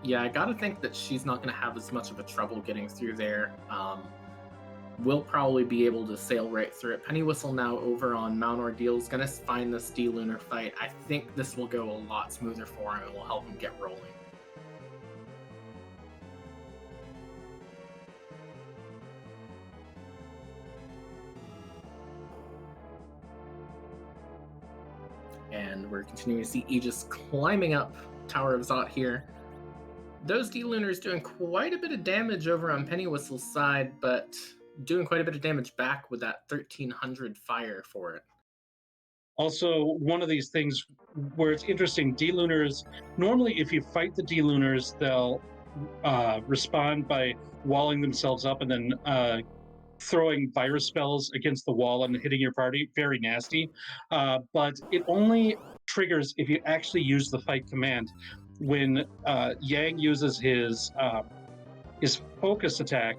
Yeah, I gotta think that she's not gonna have as much of a trouble getting through there. will probably be able to sail right through it. Penniwhistle now over on Mount Ordeal is going to find this D-Lunar fight. I think this will go a lot smoother for him and will help him get rolling. And we're continuing to see Aegis climbing up Tower of Zot here. Those D-Lunars doing quite a bit of damage over on Penniwhistle's side, but doing quite a bit of damage back with that 1300 fire for it. Also, one of these things where it's interesting, D-Lunars, normally if you fight the D-Lunars, they'll respond by walling themselves up and then throwing virus spells against the wall and hitting your party. Very nasty. But it only triggers if you actually use the fight command. When Yang uses his focus attack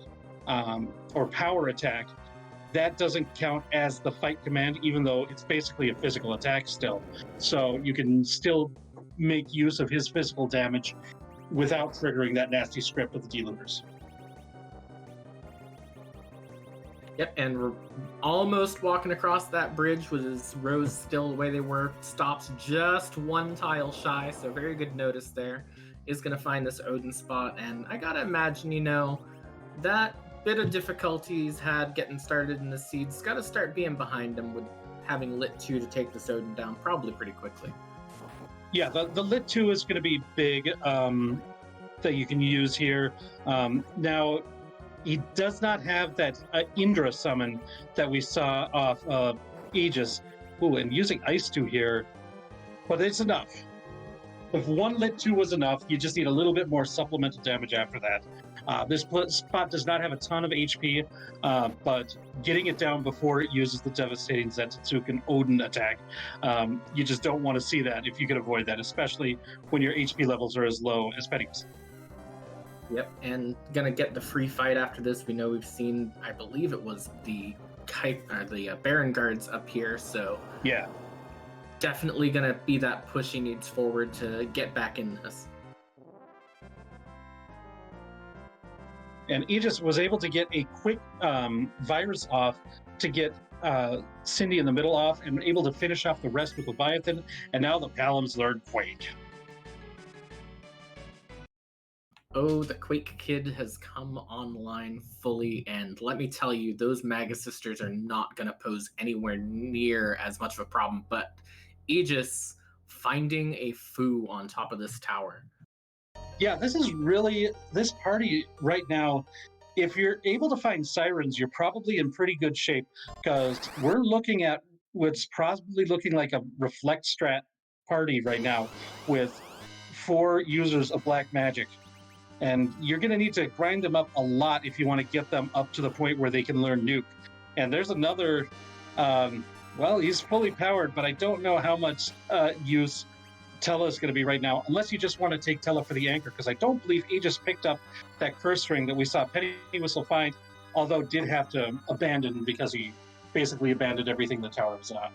or power attack, that doesn't count as the fight command, even though it's basically a physical attack still. So you can still make use of his physical damage without triggering that nasty script of the D-Lunars. Yep, and we're almost walking across that bridge with his rows still the way they were. Stops just one tile shy, so very good notice there. Is going to find this Odin spot, and I gotta imagine, you know, that bit of difficulty he's had getting started in the seeds got to start being behind him with having Lit 2 to take this Odin down probably pretty quickly. Yeah, the Lit 2 is going to be big that you can use here. Now, he does not have that Indra summon that we saw off Aegis. Ooh, and using Ice 2 here, but it's enough. If one Lit 2 was enough, you just need a little bit more supplemental damage after that. This spot does not have a ton of HP, but getting it down before it uses the devastating Zenitsuken Odin attack, you just don't want to see that if you can avoid that, especially when your HP levels are as low as Penniwhistle. Yep, and gonna get the free fight after this. We know we've seen, I believe it was the Baron guards up here, so yeah, definitely gonna be that push he needs forward to get back in this. And Aegis was able to get a quick virus off to get Cindy in the middle off and able to finish off the rest with Leviathan, and now the Palams learn Quake. Oh, the Quake Kid has come online fully, and let me tell you, those Magus Sisters are not going to pose anywhere near as much of a problem, but Aegis finding a Fu on top of this tower. Yeah, this is really, this party right now, if you're able to find Sirens, you're probably in pretty good shape, because we're looking at what's probably looking like a Reflect Strat party right now with 4 users of Black Magic. And you're going to need to grind them up a lot if you want to get them up to the point where they can learn Nuke. And there's another, well, he's fully powered, but I don't know how much use Tella is going to be right now, unless you just want to take Tella for the anchor, because I don't believe Aegis picked up that curse ring that we saw Penniwhistle find, although did have to abandon because he basically abandoned everything the tower was on.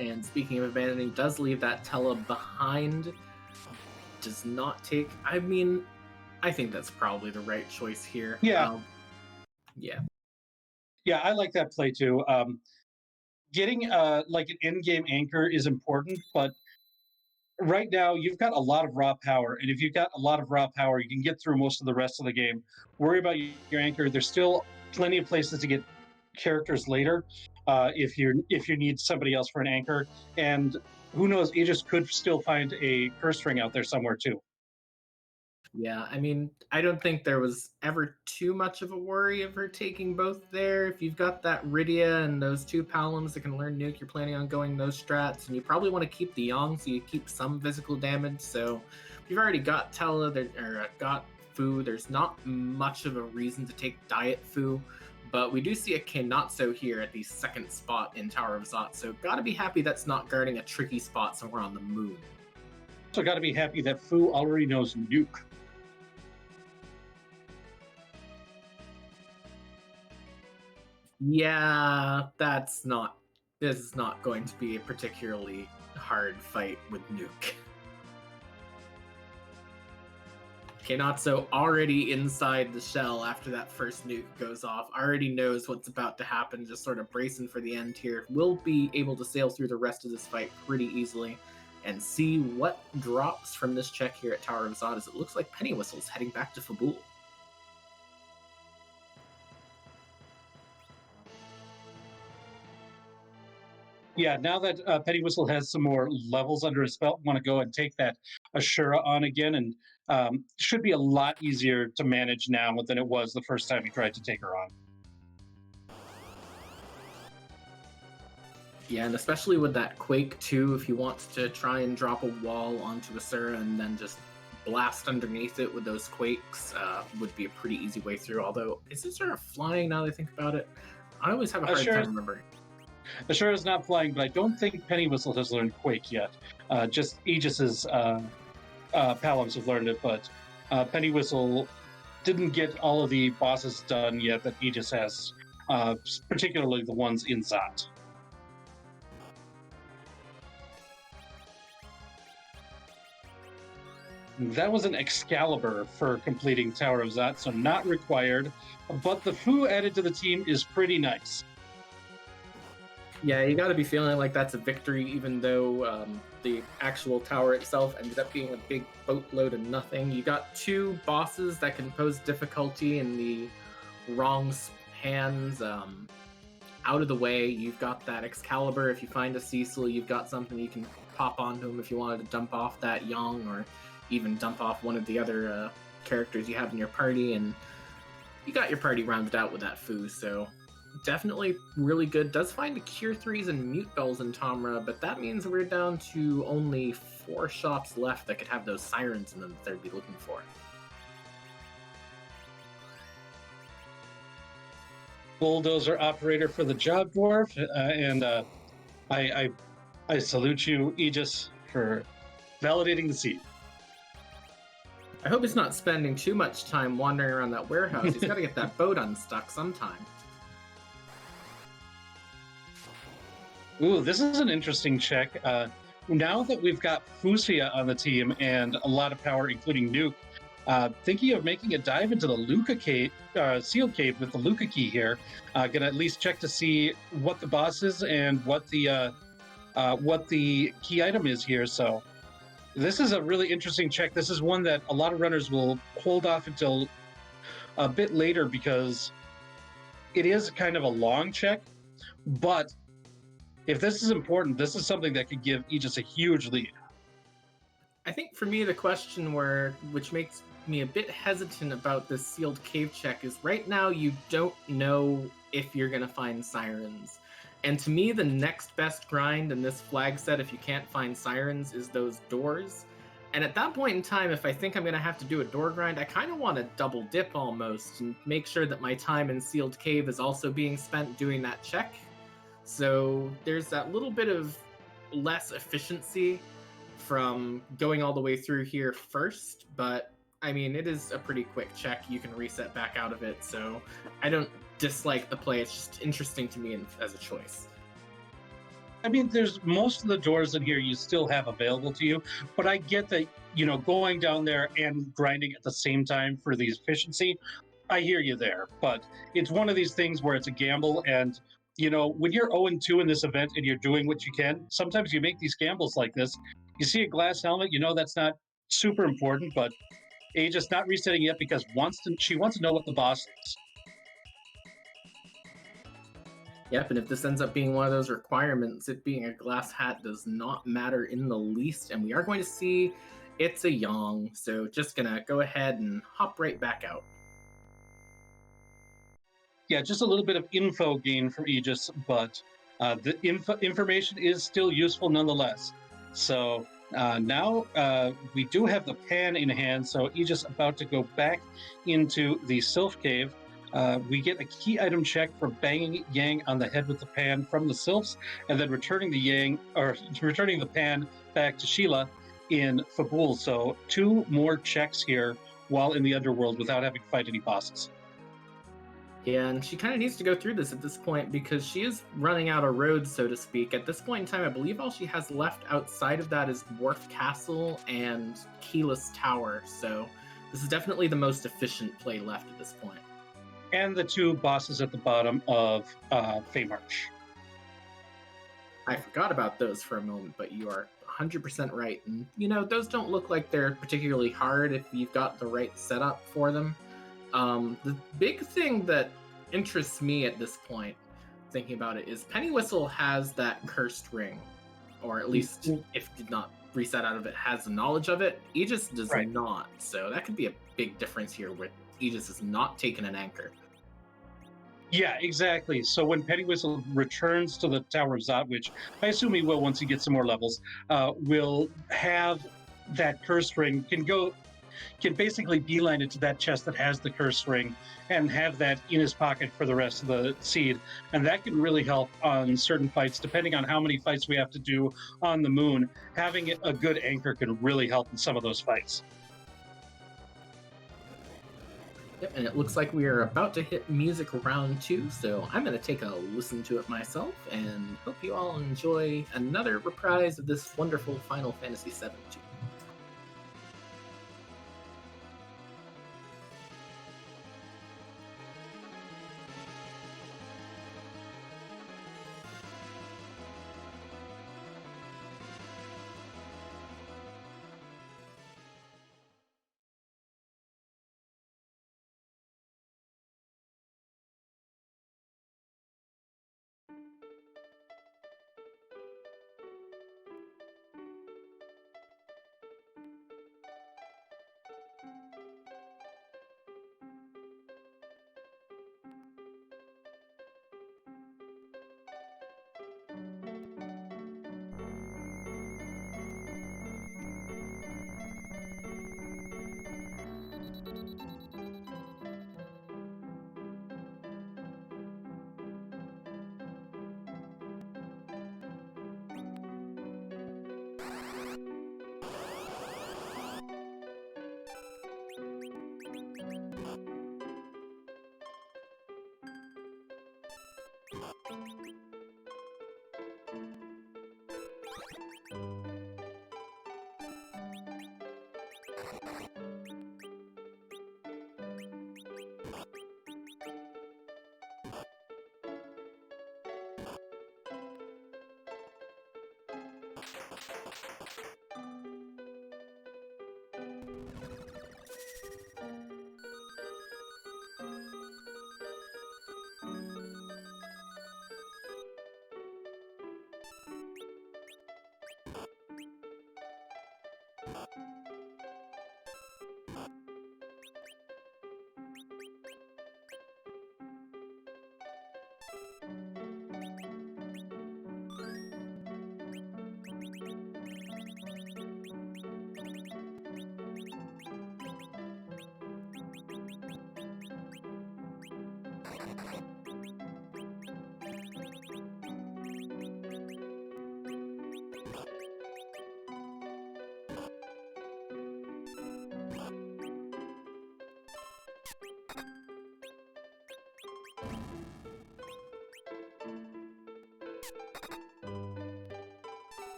And speaking of abandoning, does leave that Tella behind. Does not take, I mean, I think that's probably the right choice here. Yeah. Yeah, I like that play too. Getting like an in-game anchor is important, but right now you've got a lot of raw power, and if you've got a lot of raw power, you can get through most of the rest of the game. Worry about your anchor. There's still plenty of places to get characters later if you need somebody else for an anchor, and who knows, Aegis could still find a curse ring out there somewhere too. Yeah, I mean, I don't think there was ever too much of a worry of her taking both there. If you've got that Rydia and those 2 Palams that can learn Nuke, you're planning on going those strats, and you probably want to keep the Yang so you keep some physical damage. So if you've already got Tella or got Fu, there's not much of a reason to take Diet Fu. But we do see a Kenatsu here at the 2nd spot in Tower of Zot, so gotta be happy that's not guarding a tricky spot somewhere on the moon. So gotta be happy that Fu already knows Nuke. Yeah, this is not going to be a particularly hard fight with Nuke. Kenatsu already inside the shell after that first nuke goes off, already knows what's about to happen, just sort of bracing for the end here. Will be able to sail through the rest of this fight pretty easily and see what drops from this check here at Tower of Zod, as it looks like Penniwhistle's heading back to Fabul. Yeah, now that Penniwhistle has some more levels under his belt, want to go and take that Ashura on again, and should be a lot easier to manage now than it was the first time he tried to take her on. Yeah, and especially with that Quake too, if he wants to try and drop a wall onto Asura and then just blast underneath it with those Quakes, would be a pretty easy way through. Although, is Asura flying now that I think about it? I always have a hard time remembering. Ashura is not flying, but I don't think Penniwhistle has learned Quake yet. Just Aegis's Palums have learned it, but Penniwhistle didn't get all of the bosses done yet that Aegis has, particularly the ones in Zot. That was an Excalibur for completing Tower of Zot, so not required, but the Fu added to the team is pretty nice. Yeah, you got to be feeling like that's a victory, even though the actual tower itself ended up being a big boatload of nothing. You got two bosses that can pose difficulty in the wrong hands out of the way. You've got that Excalibur. If you find a Cecil, you've got something you can pop onto him if you wanted to dump off that Yang, or even dump off one of the other characters you have in your party, and you got your party rounded out with that Fu, so definitely really good. Does find the Cure 3s and Mute Bells in Tomra, but that means we're down to only 4 shops left that could have those sirens in them that they'd be looking for. Bulldozer operator for the job, Dwarf, and I salute you, Aegis, for validating the seed. I hope he's not spending too much time wandering around that warehouse. He's got to get that boat unstuck sometime. Ooh, this is an interesting check. Now that we've got Fusia on the team and a lot of power, including Nuke, thinking of making a dive into the Luca cave, Seal Cave with the Luca key here. Gonna at least check to see what the boss is and what the key item is here. So this is a really interesting check. This is one that a lot of runners will hold off until a bit later because it is kind of a long check, but if this is important, this is something that could give Aegis a huge lead. I think for me, the question which makes me a bit hesitant about this sealed cave check is right now you don't know if you're going to find sirens. And to me, the next best grind in this flag set, if you can't find sirens, is those doors. And at that point in time, if I think I'm going to have to do a door grind, I kind of want to double dip almost and make sure that my time in sealed cave is also being spent doing that check. So there's that little bit of less efficiency from going all the way through here first, but I mean, it is a pretty quick check. You can reset back out of it, so I don't dislike the play. It's just interesting to me as a choice. I mean, there's most of the doors in here you still have available to you, but I get that, going down there and grinding at the same time for the efficiency, I hear you there, but it's one of these things where it's a gamble, and when you're 0-2 in this event and you're doing what you can, sometimes you make these gambles like this. You see a glass helmet, that's not super important, but Aegis not resetting yet because she wants to know what the boss is. Yep, and if this ends up being one of those requirements, it being a glass hat does not matter in the least, and we are going to see it's a Yang, so just gonna go ahead and hop right back out. Yeah, just a little bit of info gain from Aegis, but the information is still useful nonetheless. So now we do have the pan in hand, so Aegis about to go back into the Sylph Cave. We get a key item check for banging Yang on the head with the pan from the Sylphs, and then returning the pan back to Sheila in Fabul. So 2 more checks here while in the underworld without having to fight any bosses. Yeah, and she kind of needs to go through this at this point because she is running out of roads, so to speak. At this point in time, I believe all she has left outside of that is Dwarf Castle and Keyless Tower. So This is definitely the most efficient play left at this point. And the two bosses at the bottom of Feymarch. I forgot about those for a moment, but you are 100% right. And, those don't look like they're particularly hard if you've got the right setup for them. The big thing that interests me at this point, thinking about it, is Penniwhistle has that cursed ring, or at least, if did not reset out of it, has the knowledge of it. Aegis does not, so that could be a big difference here, where Aegis is not taking an anchor. Yeah, exactly. So when Penniwhistle returns to the Tower of Zot, which I assume he will once he gets some more levels, will have that curse ring, can basically beeline it to that chest that has the curse ring and have that in his pocket for the rest of the seed. And that can really help on certain fights, depending on how many fights we have to do on the moon. Having a good anchor can really help in some of those fights. Yep, and it looks like we are about to hit music round 2, so I'm going to take a listen to it myself, and hope you all enjoy another reprise of this wonderful Final Fantasy VII tune.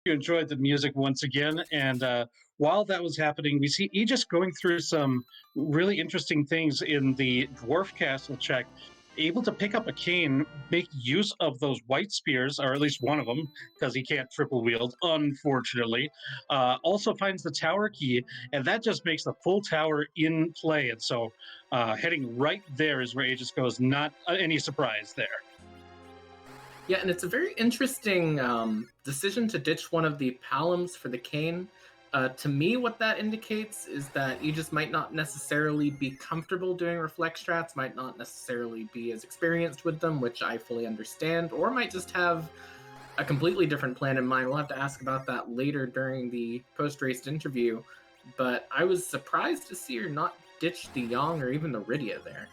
You enjoyed the music once again. And while that was happening, we see Aegis going through some really interesting things in the dwarf castle check. Able to pick up a cane, make use of those white spears, or at least one of them, because he can't triple wield, unfortunately. Also finds the tower key, and that just makes the full tower in play. And so heading right there is where Aegis goes. Not any surprise there. Yeah, and it's a very interesting decision to ditch one of the palums for the cane. To me, what that indicates is that you just might not necessarily be comfortable doing reflect strats, might not necessarily be as experienced with them, which I fully understand, or might just have a completely different plan in mind. We'll have to ask about that later during the post-race interview, but I was surprised to see her not ditch the Yang or even the Rydia there.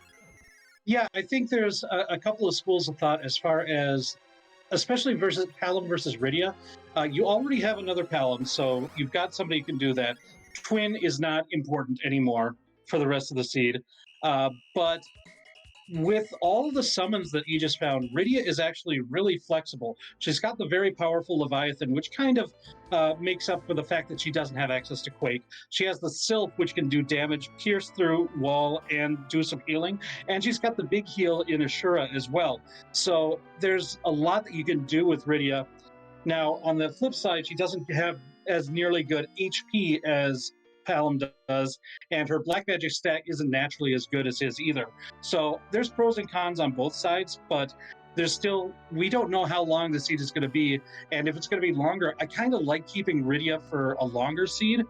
Yeah, I think there's a couple of schools of thought as far as, especially versus Palom versus Rydia. You already have another Palom, so you've got somebody who can do that. Twin is not important anymore for the rest of the seed. But with all the summons that Aegis found, Rydia is actually really flexible. She's got the very powerful Leviathan, which kind of makes up for the fact that she doesn't have access to Quake. She has the Sylph, which can do damage, pierce through wall, and do some healing. And she's got the big heal in Ashura as well. So there's a lot that you can do with Rydia. Now, on the flip side, she doesn't have as nearly good HP as Palom does, and her black magic stat isn't naturally as good as his either. So there's pros and cons on both sides, but there's still, we don't know how long the seed is going to be, and if it's going to be longer, I kind of like keeping Rydia for a longer seed.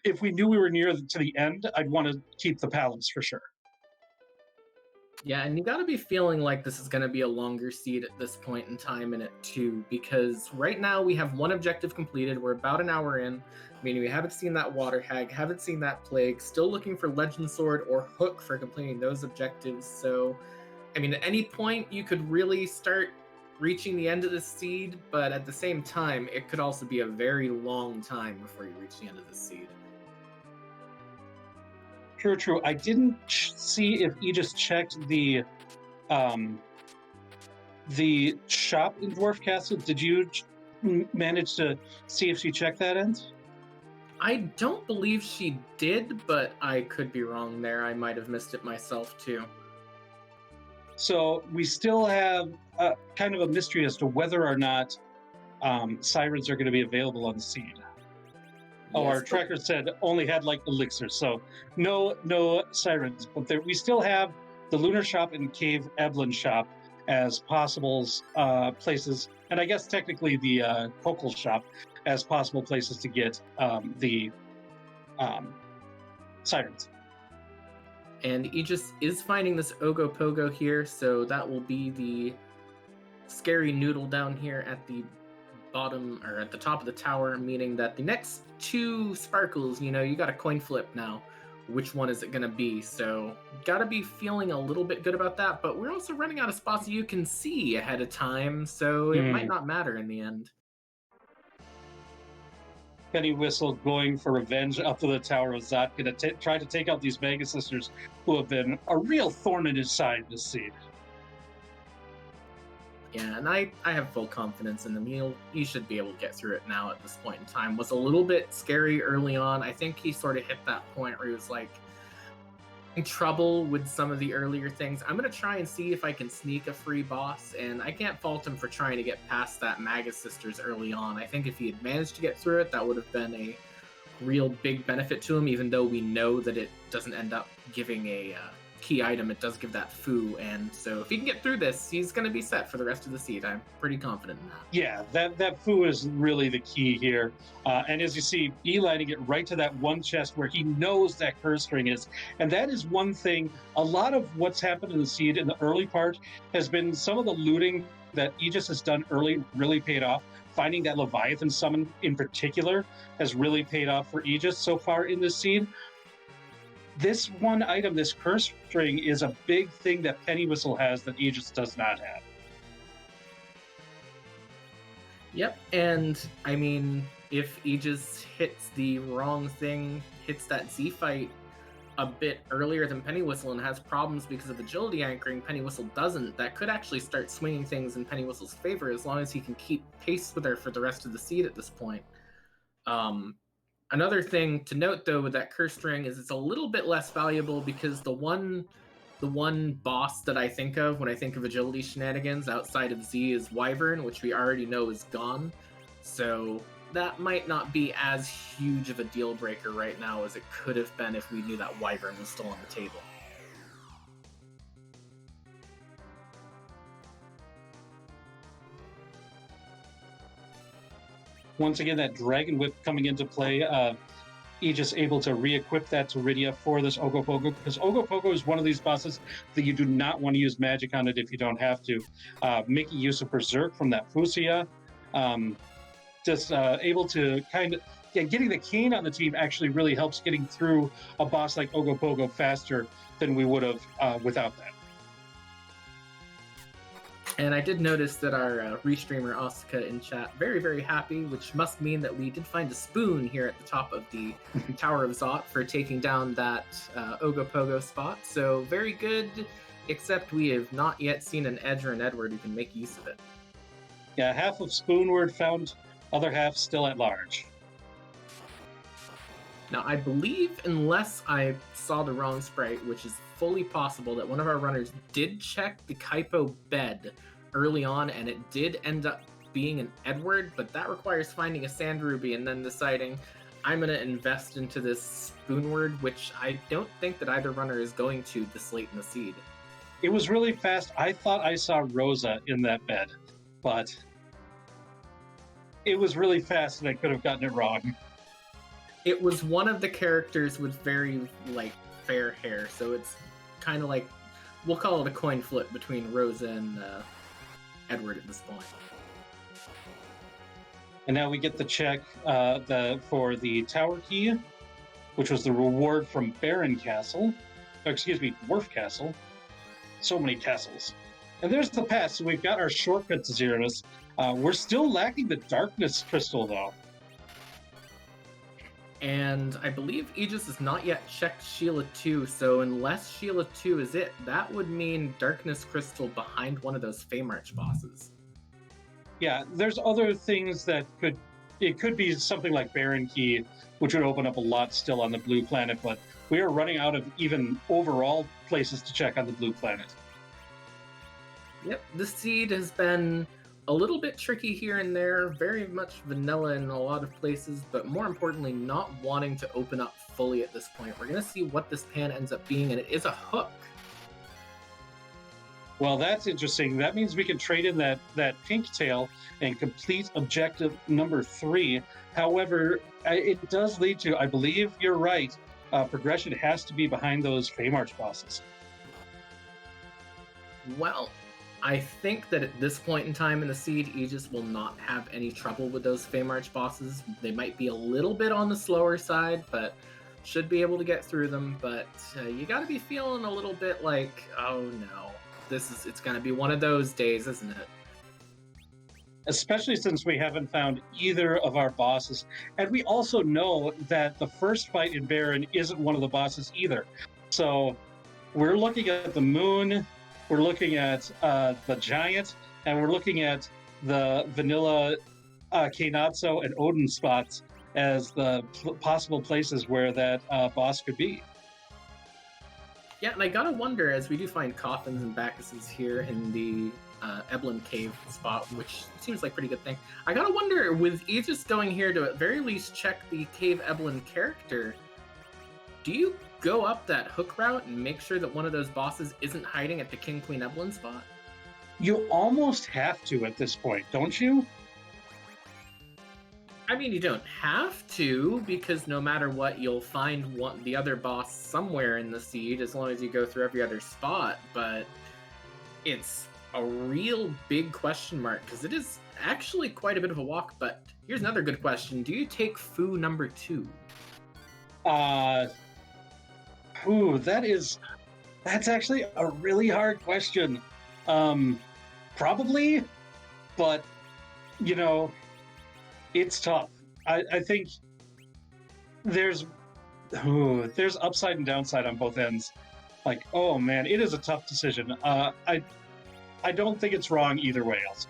If we knew we were near to the end, I'd want to keep the Paloms for sure. Yeah, and you gotta be feeling like this is gonna be a longer seed at this point in time in it too, because right now we have one objective completed. We're about an hour in, meaning we haven't seen that water hag, haven't seen that plague, still looking for legend sword or hook for completing those objectives. So, I mean, at any point you could really start reaching the end of the seed, but at the same time, it could also be a very long time before you reach the end of the seed. True. I didn't see if Aegis checked the shop in Dwarf Castle. Did you manage to see if she checked that end? I don't believe she did, but I could be wrong there. I might have missed it myself too. So we still have kind of a mystery as to whether or not sirens are going to be available on the seed. Oh, our tracker said only had like elixirs, so no sirens. But we still have the Lunar Shop and Cave Eblin Shop as possible places, and I guess technically the Kokol Shop as possible places to get the sirens. And Aegis is finding this Ogopogo here, so that will be the scary noodle down here at the bottom, or at the top of the tower, meaning that the next two sparkles, you got a coin flip now. Which one is it going to be? So, gotta be feeling a little bit good about that, but we're also running out of spots you can see ahead of time, so it might not matter in the end. Penniwhistle going for revenge up to the Tower of Zot, going to try to take out these Mega Sisters who have been a real thorn in his side this seed. Yeah, and I have full confidence in him. He should be able to get through it now at this point in time. Was a little bit scary early on. I think he sort of hit that point where he was like in trouble with some of the earlier things. I'm going to try and see if I can sneak a free boss, and I can't fault him for trying to get past that Magus Sisters early on. I think if he had managed to get through it, that would have been a real big benefit to him, even though we know that it doesn't end up giving a key item. It does give that foo, and so if he can get through this, he's going to be set for the rest of the seed. I'm pretty confident in that. Yeah, that foo is really the key here, and as you see, beelining it right to that one chest where he knows that curse ring is, and that is one thing. A lot of what's happened in the seed in the early part has been some of the looting that Aegis has done early really paid off. Finding that Leviathan summon in particular has really paid off for Aegis so far in this seed. This one item, this curse string, is a big thing that Penniwhistle has that Aegis does not have. Yep, and I mean, if Aegis hits the wrong thing, hits that Z fight, a bit earlier than Penniwhistle and has problems because of agility anchoring, Penniwhistle doesn't, that could actually start swinging things in Penniwhistle's favor as long as he can keep pace with her for the rest of the seed at this point. Another thing to note, though, with that cursed ring is it's a little bit less valuable because the one boss that I think of when I think of agility shenanigans outside of Z is Wyvern, which we already know is gone. So that might not be as huge of a deal breaker right now as it could have been if we knew that Wyvern was still on the table. Once again, that Dragon Whip coming into play. Aegis able to re-equip that to Rydia for this Ogopogo, because Ogopogo is one of these bosses that you do not want to use magic on it if you don't have to. Making use of Berserk from that Fusia. Just able to kind of getting the cane on the team actually really helps getting through a boss like Ogopogo faster than we would have without that. And I did notice that our restreamer Asuka in chat very, very happy, which must mean that we did find a spoon here at the top of the Tower of Zot for taking down that Ogopogo spot. So very good, except we have not yet seen an Edge or an Edward who can make use of it. Yeah, half of Spoonward found, other half still at large. Now, I believe, unless I saw the wrong sprite, which is fully possible, that one of our runners did check the Kaipo bed early on, and it did end up being an Edward, but that requires finding a Sand Ruby and then deciding, I'm going to invest into this Spoonward, which I don't think that either runner is going to this late in the seed. It was really fast. I thought I saw Rosa in that bed, but it was really fast and I could have gotten it wrong. It was one of the characters with very, fair hair, so it's kind of like, we'll call it a coin flip between Rosa and Edward at this point. And now we get the check for the Tower Key, which was the reward from Baron Castle. Dwarf Castle. So many castles. And there's the pass, so we've got our shortcut to Xeratus. We're still lacking the Darkness Crystal, though. And I believe Aegis has not yet checked Sheila 2, so unless Sheila 2 is it, that would mean Darkness Crystal behind one of those Feymarch bosses. Yeah, there's other things that it could be something like Baron Key, which would open up a lot still on the blue planet, but we are running out of even overall places to check on the blue planet. Yep, the seed has been a little bit tricky here and there, very much vanilla in a lot of places, but more importantly, not wanting to open up fully at this point. We're going to see what this pan ends up being, and it is a hook. Well, that's interesting. That means we can trade in that pink tail and complete objective number 3. However, it does lead to, I believe you're right, progression has to be behind those Feymarch bosses. Well, I think that at this point in time in the seed, Aegis will not have any trouble with those Feymarch bosses. They might be a little bit on the slower side, but should be able to get through them. But you got to be feeling a little bit like, oh no, it's going to be one of those days, isn't it? Especially since we haven't found either of our bosses. And we also know that the first fight in Baron isn't one of the bosses either. So we're looking at the moon, we're looking at the giant, and we're looking at the vanilla Kainatsu and Odin spots as the possible places where that boss could be. Yeah, and I gotta wonder, as we do find coffins and Bacchuses here in the Eblin Cave spot, which seems like a pretty good thing. I gotta wonder, with Aegis going here to at very least check the Cave Eblin character, do you go up that hook route and make sure that one of those bosses isn't hiding at the King Queen Eblin spot? You almost have to at this point, don't you? I mean, you don't have to, because no matter what, you'll find the other boss somewhere in the seed as long as you go through every other spot, but it's a real big question mark, because it is actually quite a bit of a walk. But here's another good question. Do you take Fu number 2? That's actually a really hard question. Probably, but, it's tough. I think there's Ooh, there's upside and downside on both ends. Like, oh man, it is a tough decision. I don't think it's wrong either way. Also,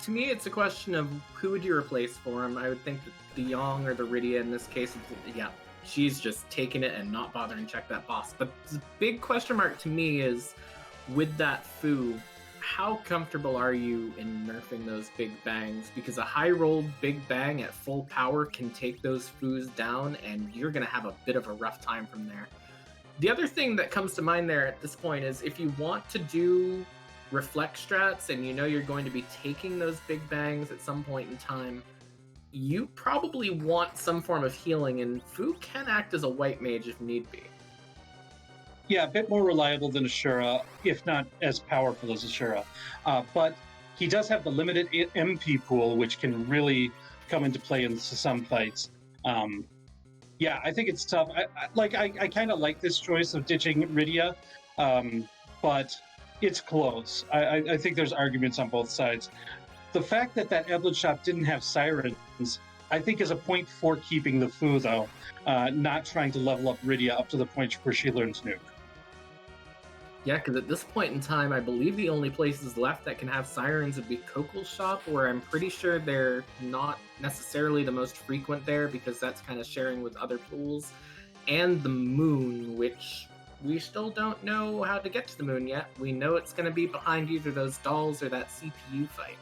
To me, it's a question of who would you replace for him. I would think that the Yong or the Rydia in this case, yeah, she's just taking it and not bothering to check that boss. But the big question mark to me is, with that Fu, how comfortable are you in nerfing those big bangs? Because a high rolled big bang at full power can take those Fus down, and you're going to have a bit of a rough time from there. The other thing that comes to mind there at this point is if you want to do reflect strats and you know you're going to be taking those big bangs at some point in time, you probably want some form of healing, and Fu can act as a white mage if need be. yeah, a bit more reliable than Ashura, if not as powerful as Ashura. But he does have the limited MP pool, which can really come into play in some fights. Yeah, I think it's tough. I kind of like this choice of ditching Rydia, but it's close. I think there's arguments on both sides. The fact that Evelyn shop didn't have sirens, I think, is a point for keeping the Fu, though, not trying to level up Rydia up to the point where she learns Nuke. Yeah, because at this point in time, I believe the only places left that can have sirens would be Coco's shop, where I'm pretty sure they're not necessarily the most frequent there because that's kind of sharing with other pools, and the moon, which we still don't know how to get to the moon yet. We know it's going to be behind either those dolls or that CPU fight.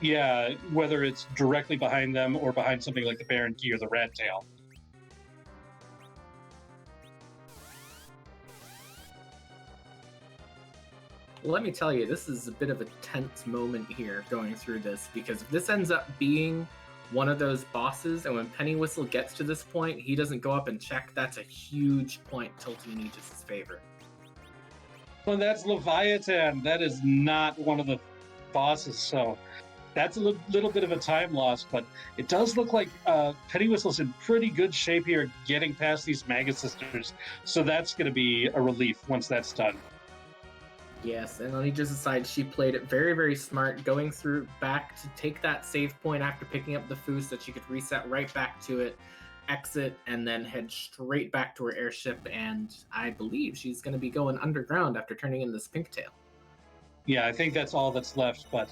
Yeah, whether it's directly behind them or behind something like the Baron Key or the Rat Tail. Let me tell you, this is a bit of a tense moment here going through this, because if this ends up being one of those bosses, and when Penniwhistle gets to this point, he doesn't go up and check, that's a huge point tilting in Aegis' favor. Well, that's Leviathan. That is not one of the bosses, so that's a little bit of a time loss, but it does look like Penniwhistle's in pretty good shape here getting past these Maga Sisters, so that's going to be a relief once that's done. Yes, and on Aegis' side, she played it very, very smart, going through back to take that save point after picking up the Fu so that she could reset right back to it, exit, and then head straight back to her airship, and I believe she's going to be going underground after turning in this pink tail. Yeah, I think that's all that's left, but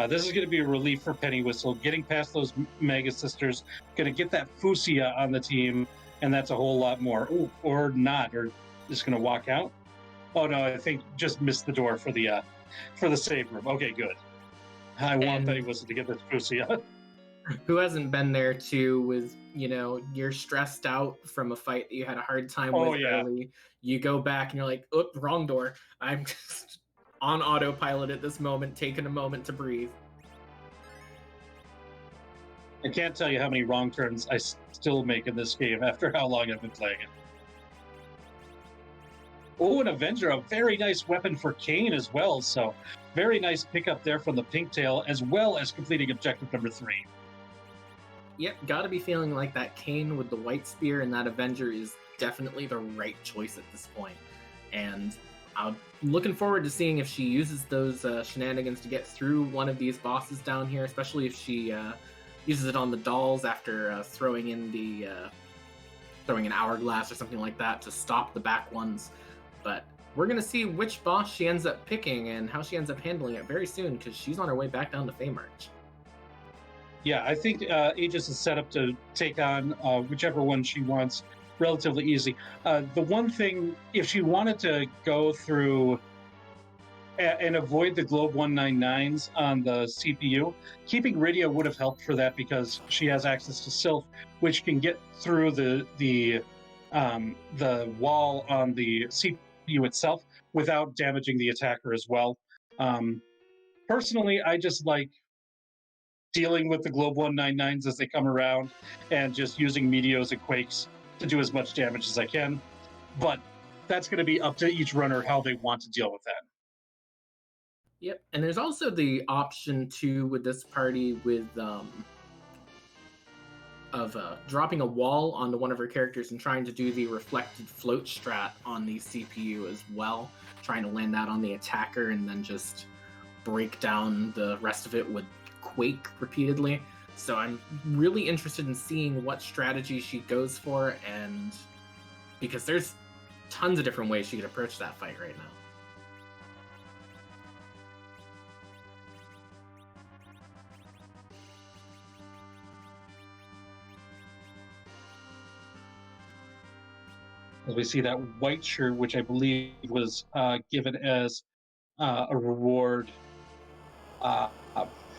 this is going to be a relief for Penniwhistle. Getting past those Maga Sisters, going to get that Fusia on the team, and that's a whole lot more. Ooh, or not, or just going to walk out. Oh no, I think just missed the door for the save room. Okay, good. I want Penniwhistle to get this Fusia. Who hasn't been there too with, you're stressed out from a fight that you had a hard time with early. You go back and you're like, oop, wrong door. I'm just on autopilot at this moment, taking a moment to breathe. I can't tell you how many wrong turns I still make in this game after how long I've been playing it. Oh, an Avenger, a very nice weapon for Kayn as well. So very nice pickup there from the pink tail, as well as completing objective number 3. Yep, gotta be feeling like that Kayn with the white spear and that Avenger is definitely the right choice at this point. And I'm looking forward to seeing if she uses those shenanigans to get through one of these bosses down here, especially if she uses it on the dolls after throwing an hourglass or something like that to stop the back ones. But we're going to see which boss she ends up picking and how she ends up handling it very soon, because she's on her way back down to Feymarch. Yeah, I think Aegis is set up to take on whichever one she wants relatively easy. The one thing, if she wanted to go through and avoid the Globe 199s on the CPU, keeping Rydia would have helped for that, because she has access to Sylph, which can get through the wall on the CPU itself without damaging the attacker as well. Personally, I just like dealing with the Globe 199s as they come around and just using Meteos and Quakes to do as much damage as I can. But that's going to be up to each runner how they want to deal with that. Yep, and there's also the option too with this party with dropping a wall onto one of her characters and trying to do the reflected float strat on the CPU as well, trying to land that on the attacker and then just break down the rest of it with Quake repeatedly. So I'm really interested in seeing what strategy she goes for, and because there's tons of different ways she could approach that fight right now. As we see that white shirt, which I believe was given as a reward uh,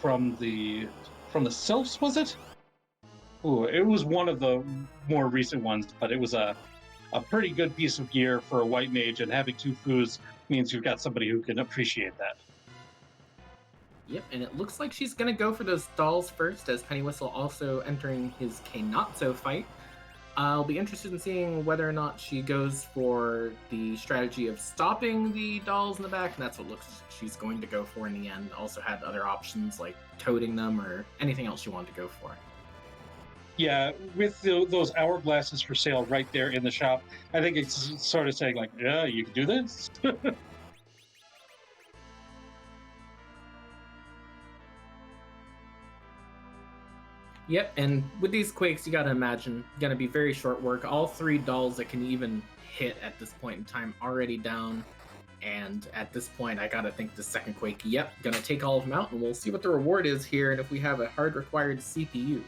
from the sylphs, was it? Ooh, it was one of the more recent ones, but it was a pretty good piece of gear for a white mage, and having two foos means you've got somebody who can appreciate that. Yep, and it looks like she's going to go for those dolls first, as Penniwhistle also entering his K-Not-So fight. I'll be interested in seeing whether or not she goes for the strategy of stopping the dolls in the back, and that's what looks she's going to go for in the end. Also had other options like toting them or anything else she wanted to go for. Yeah, with those hourglasses for sale right there in the shop, I think it's sort of saying like, yeah, you can do this. Yep, and with these quakes, you gotta imagine, gonna be very short work. All three dolls that can even hit at this point in time already down. And at this point, I gotta think the second quake, yep, gonna take all of them out, and we'll see what the reward is here, and if we have a hard required CPU.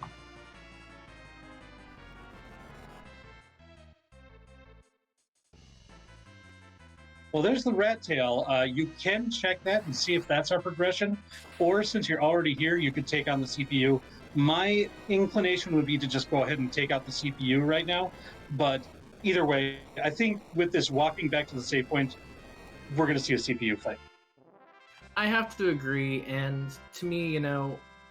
Well, there's the rat tail. You can check that and see if that's our progression, or since you're already here, you could take on the CPU. My inclination would be to just go ahead and take out the CPU right now, but either way, I think with this walking back to the save point, we're going to see a CPU fight. I have to agree, and to me,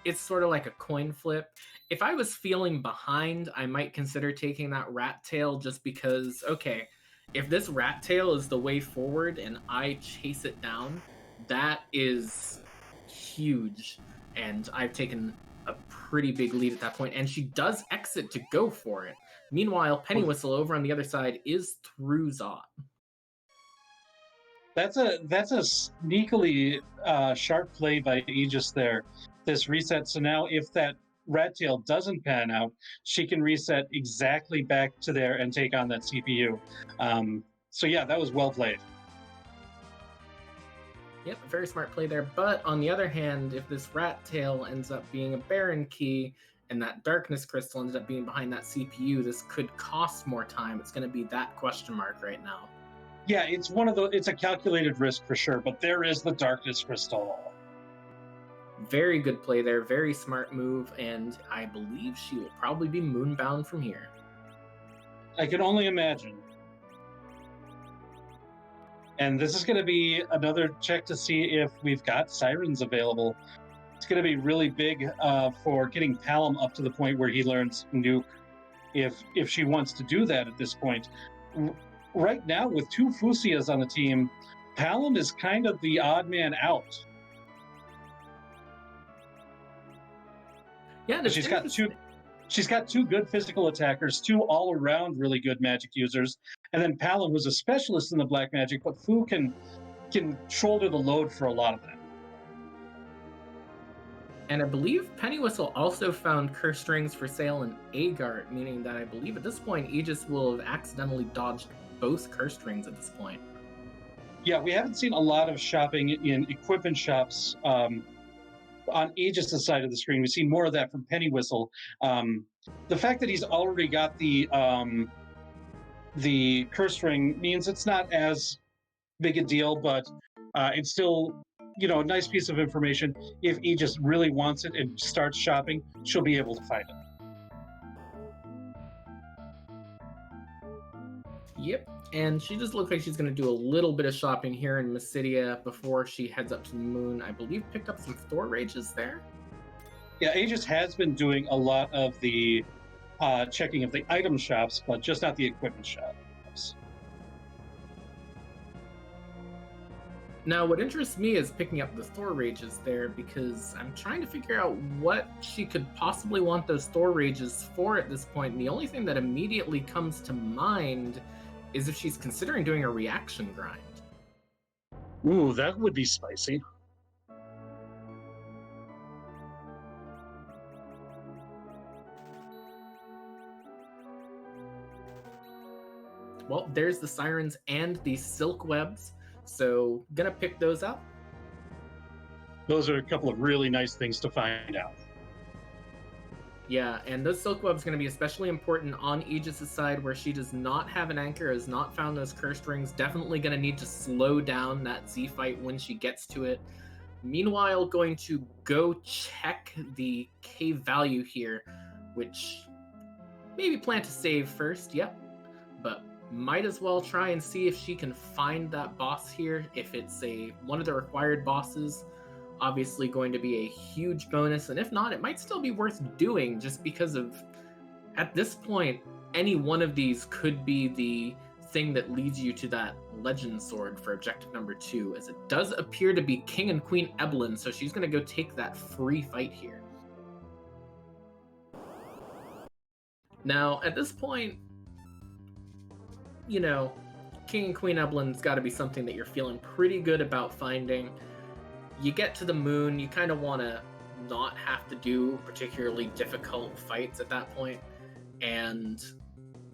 it's sort of like a coin flip. If I was feeling behind, I might consider taking that rat tail just because, okay, if this rat tail is the way forward and I chase it down, that is huge. And I've taken a pretty big lead at that point, and she does exit to go for it. Meanwhile, Penniwhistle over on the other side is through Zod. That's a sneakily sharp play by Aegis there. This reset. So now, if that rat tail doesn't pan out, she can reset exactly back to there and take on that CPU. So yeah, that was well played. Yep, very smart play there. But on the other hand, if this rat tail ends up being a Baron key and that darkness crystal ends up being behind that CPU, this could cost more time. It's going to be that question mark right now. Yeah, it's one of the. It's a calculated risk for sure, but there is the darkness crystal. Very good play there, very smart move, and I believe she will probably be moonbound from here. I can only imagine. And this is going to be another check to see if we've got sirens available. It's going to be really big for getting Palom up to the point where he learns Nuke, if she wants to do that at this point. Right now, with two Fusias on the team, Palom is kind of the odd man out. Yeah, she's got two good physical attackers, two all-around really good magic users, and then Palom, who's a specialist in the black magic, but Fu can shoulder the load for a lot of that. And I believe Penniwhistle also found curse rings for sale in Agart, meaning that I believe at this point Aegis will have accidentally dodged both curse rings at this point. Yeah, we haven't seen a lot of shopping in equipment shops on Aegis' side of the screen. We've seen more of that from Penniwhistle. The fact that he's already got the curse ring means it's not as big a deal, but it's still, a nice piece of information. If Aegis really wants it and starts shopping, she'll be able to find it. Yep, and she just looks like she's going to do a little bit of shopping here in Mysidia before she heads up to the moon. I believe picked up some Thor Rages there. Yeah, Aegis has been doing a lot of the checking of the item shops, but just not the equipment shops. Now, what interests me is picking up the Thor Rages there, because I'm trying to figure out what she could possibly want those Thor Rages for at this point. And the only thing that immediately comes to mind is if she's considering doing a reaction grind. Ooh, that would be spicy. well, there's the sirens and the silk webs. So gonna pick those up. Those are a couple of really nice things to find out. Yeah, and those silk webs going to be especially important on Aegis' side where she does not have an anchor, has not found those cursed rings. Definitely going to need to slow down that Z fight when she gets to it. Meanwhile, going to go check the K value here, which maybe plan to save first, yep. But might as well try and see if she can find that boss here. If it's one of the required bosses, obviously going to be a huge bonus, and if not, it might still be worth doing just because of, at this point, any one of these could be the thing that leads you to that legend sword for objective number 2, as it does appear to be King and Queen Evelyn, so she's going to go take that free fight here. Now, at this point, you know, King and Queen Evelyn's got to be something that you're feeling pretty good about finding. You get to the moon, you kind of want to not have to do particularly difficult fights at that point. And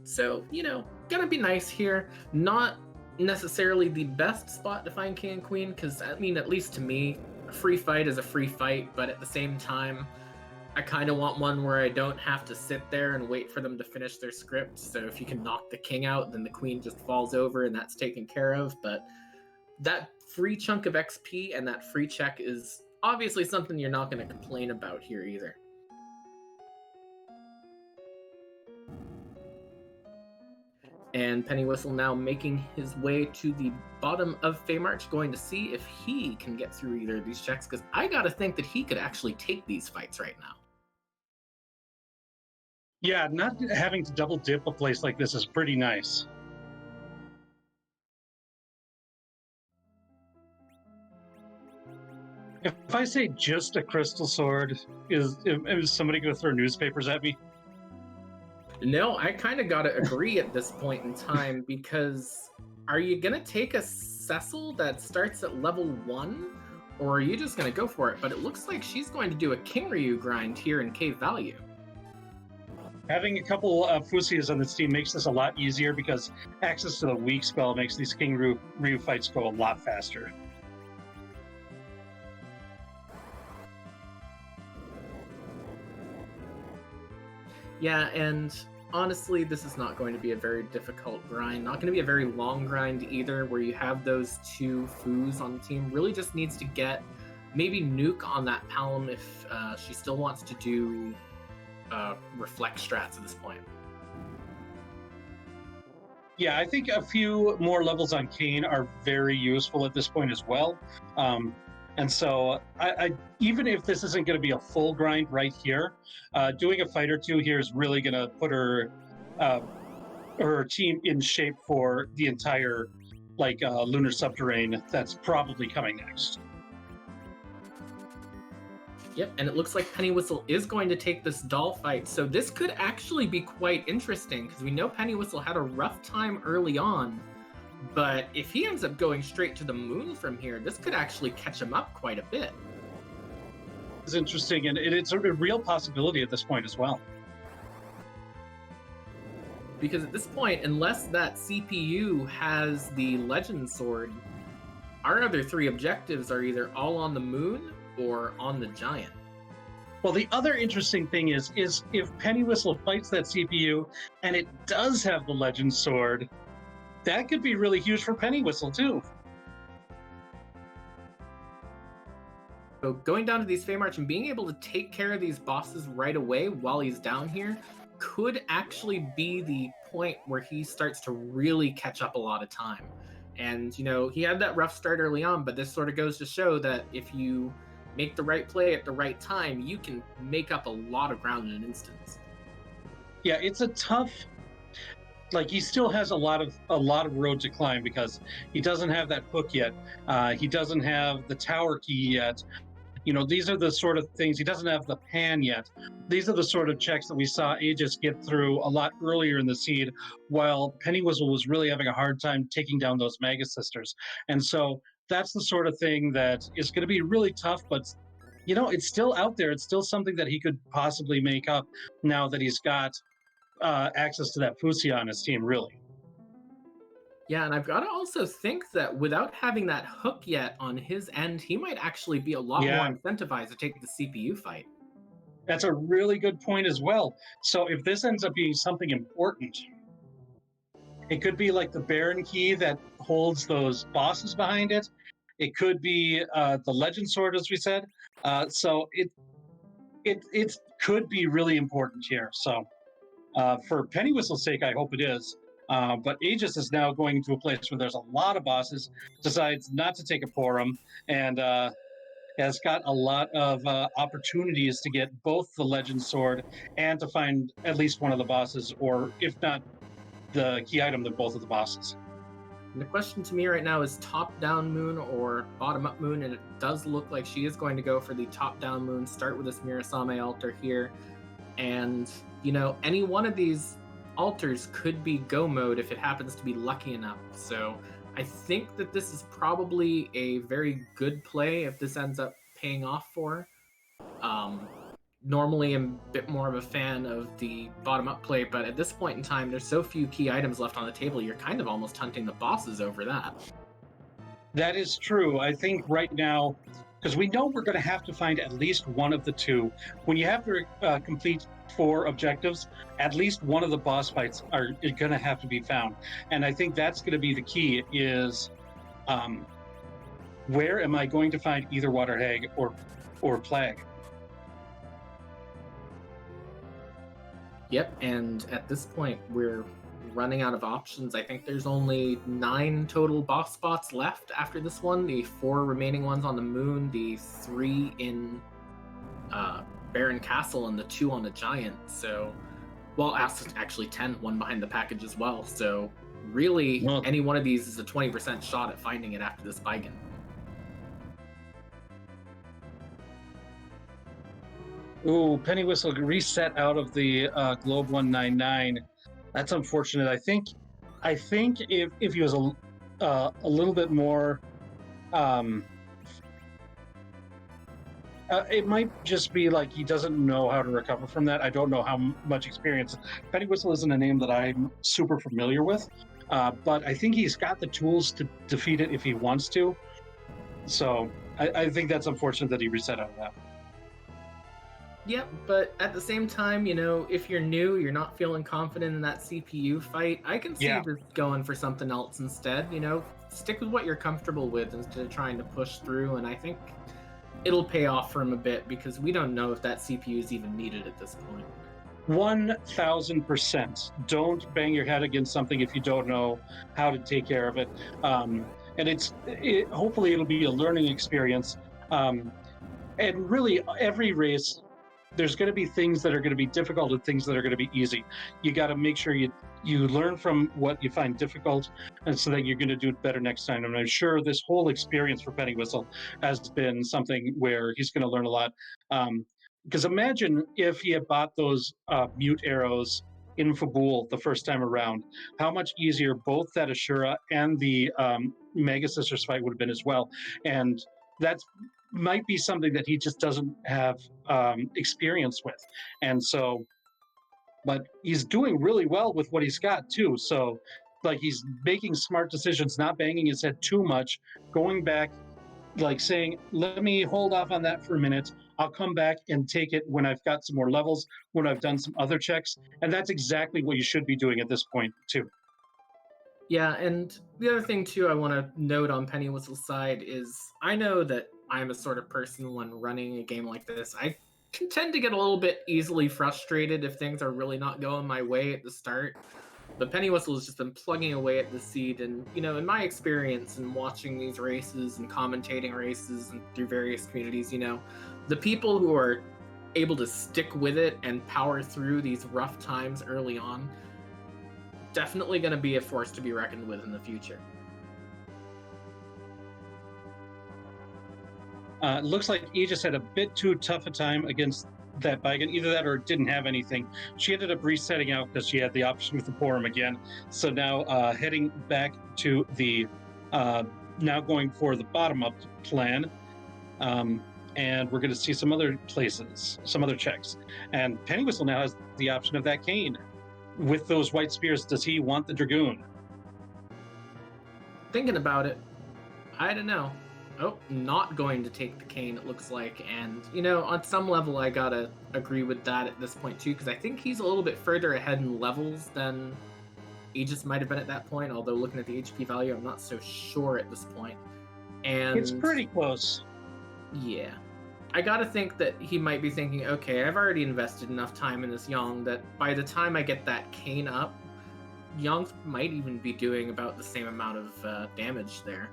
so, you know, gonna be nice here. Not necessarily the best spot to find King and Queen, because, I mean, at least to me, a free fight is a free fight, but at the same time, I kind of want one where I don't have to sit there and wait for them to finish their script. So if you can knock the king out, then the queen just falls over and that's taken care of. But that free chunk of XP and that free check is obviously something you're not going to complain about here either. And Penniwhistle now making his way to the bottom of Feymarch, going to see if he can get through either of these checks, because I gotta think that he could actually take these fights right now. Yeah, not having to double dip a place like this is pretty nice. If I say just a crystal sword, is somebody going to throw newspapers at me? No, I kind of got to agree at this point in time, because are you going to take a Cecil that starts at level 1, or are you just going to go for it? But it looks like she's going to do a King Ryu grind here in Cave Value. Having a couple of Fusias on this team makes this a lot easier, because access to the weak spell makes these King Ryu fights go a lot faster. Yeah, and honestly, this is not going to be a very difficult grind. Not going to be a very long grind either, where you have those two Foos on the team. Really just needs to get maybe Nuke on that Palom if she still wants to do reflect strats at this point. Yeah, I think a few more levels on Kayn are very useful at this point as well. And so, I even if this isn't going to be a full grind right here, doing a fight or two here is really going to put her team in shape for the entire lunar subterrane that's probably coming next. Yep, and it looks like Penniwhistle is going to take this doll fight, so this could actually be quite interesting, because we know Penniwhistle had a rough time early on, but if he ends up going straight to the moon from here, this could actually catch him up quite a bit. It's interesting, and it's a real possibility at this point as well. Because at this point, unless that CPU has the Legend Sword, our other 3 objectives are either all on the moon or on the giant. Well, the other interesting thing is if Penniwhistle fights that CPU and it does have the Legend Sword, that could be really huge for Penniwhistle too. So going down to these Feymarch and being able to take care of these bosses right away while he's down here could actually be the point where he starts to really catch up a lot of time. And, you know, he had that rough start early on, but this sort of goes to show that if you make the right play at the right time, you can make up a lot of ground in an instance. Yeah, it's a tough. He still has a lot of road to climb, because he doesn't have that hook yet. He doesn't have the tower key yet. You know, these are the sort of things. He doesn't have the pan yet. These are the sort of checks that we saw Aegis get through a lot earlier in the seed, while Penniwhistle was really having a hard time taking down those Mega Sisters. And so that's the sort of thing that is going to be really tough, but, you know, it's still out there. It's still something that he could possibly make up now that he's got access to that Fusia on his team, really. Yeah, and I've got to also think that without having that hook yet on his end, he might actually be a lot more Yeah, incentivized to take the CPU fight. that's a really good point as well. So if this ends up being something important, it could be like the Baron key that holds those bosses behind it. It could be the Legend Sword, as we said. So it could be really important here. So for Pennywhistle's sake, I hope it is. But Aegis is now going into a place where there's a lot of bosses, decides not to take a Porum, and has got a lot of opportunities to get both the Legend Sword and to find at least one of the bosses, or if not the key item, then both of the bosses. And the question to me right now is top down moon or bottom up moon, and it does look like she is going to go for the top down moon, start with this Mirasame altar here. And, any one of these altars could be go mode if it happens to be lucky enough. So I think that this is probably a very good play if this ends up paying off for her. Normally I'm a bit more of a fan of the bottom up play, but at this point in time, there's so few key items left on the table, you're kind of almost hunting the bosses over that. That is true. I think right now, because we know we're going to have to find at least one of the two. When you have to complete 4 objectives, at least one of the boss fights are going to have to be found. And I think that's going to be the key is where am I going to find either Water Hag or Plague? Yep, and at this point, we're running out of options. I think there's only 9 total boss spots left after this one. The 4 remaining ones on the moon, the 3 in Baron Castle, and the 2 on the Giant. So, well, actually 10, one behind the package as well. So, really, any one of these is a 20% shot at finding it after this Bigan. Ooh, Penniwhistle reset out of the Globe 199. That's unfortunate. I think if he was a little bit more, it might just be like he doesn't know how to recover from that. I don't know how much experience. Penniwhistle isn't a name that I'm super familiar with, but I think he's got the tools to defeat it if he wants to. So I think that's unfortunate that he reset out of that. Yep, but at the same time, if you're new, you're not feeling confident in that CPU fight, I can see just going for something else instead. Stick with what you're comfortable with instead of trying to push through, and I think it'll pay off for him a bit because we don't know if that CPU is even needed at this point. 1000%. Don't bang your head against something if you don't know how to take care of it. And hopefully it'll be a learning experience. And really, every race, there's going to be things that are going to be difficult and things that are going to be easy. You got to make sure you learn from what you find difficult, and so that you're going to do it better next time. And I'm sure this whole experience for Penniwhistle has been something where he's going to learn a lot. Because imagine if he had bought those mute arrows in Fabul the first time around, how much easier both that Ashura and the Mega Sisters fight would have been as well. And that's might be something that he just doesn't have experience with. And so, but he's doing really well with what he's got too. So, like, he's making smart decisions, not banging his head too much, going back, like saying, let me hold off on that for a minute. I'll come back and take it when I've got some more levels, when I've done some other checks. And that's exactly what you should be doing at this point too. Yeah, and the other thing too I want to note on Pennywhistle's side is I know that I'm a sort of person when running a game like this, I can tend to get a little bit easily frustrated if things are really not going my way at the start. But Pennywhistle has just been plugging away at the seed, and in my experience in watching these races and commentating races and through various communities, the people who are able to stick with it and power through these rough times early on, definitely going to be a force to be reckoned with in the future. Looks like Aegis had a bit too tough a time against that Bigan. Either that or didn't have anything. She ended up resetting out because she had the option with the Porum again. So now heading back to the, now going for the bottom-up plan. And we're going to see some other places, some other checks. And Penniwhistle now has the option of that cane. With those white spears, does he want the Dragoon? thinking about it, I don't know. Oh, not going to take the cane, it looks like. And, you know, on some level, I gotta agree with that at this point, too, because I think he's a little bit further ahead in levels than Aegis might have been at that point, although looking at the HP value, I'm not so sure at this point. And It's pretty close. yeah. I gotta think that he might be thinking, okay, I've already invested enough time in this Yang that by the time I get that cane up, Yang might even be doing about the same amount of damage there.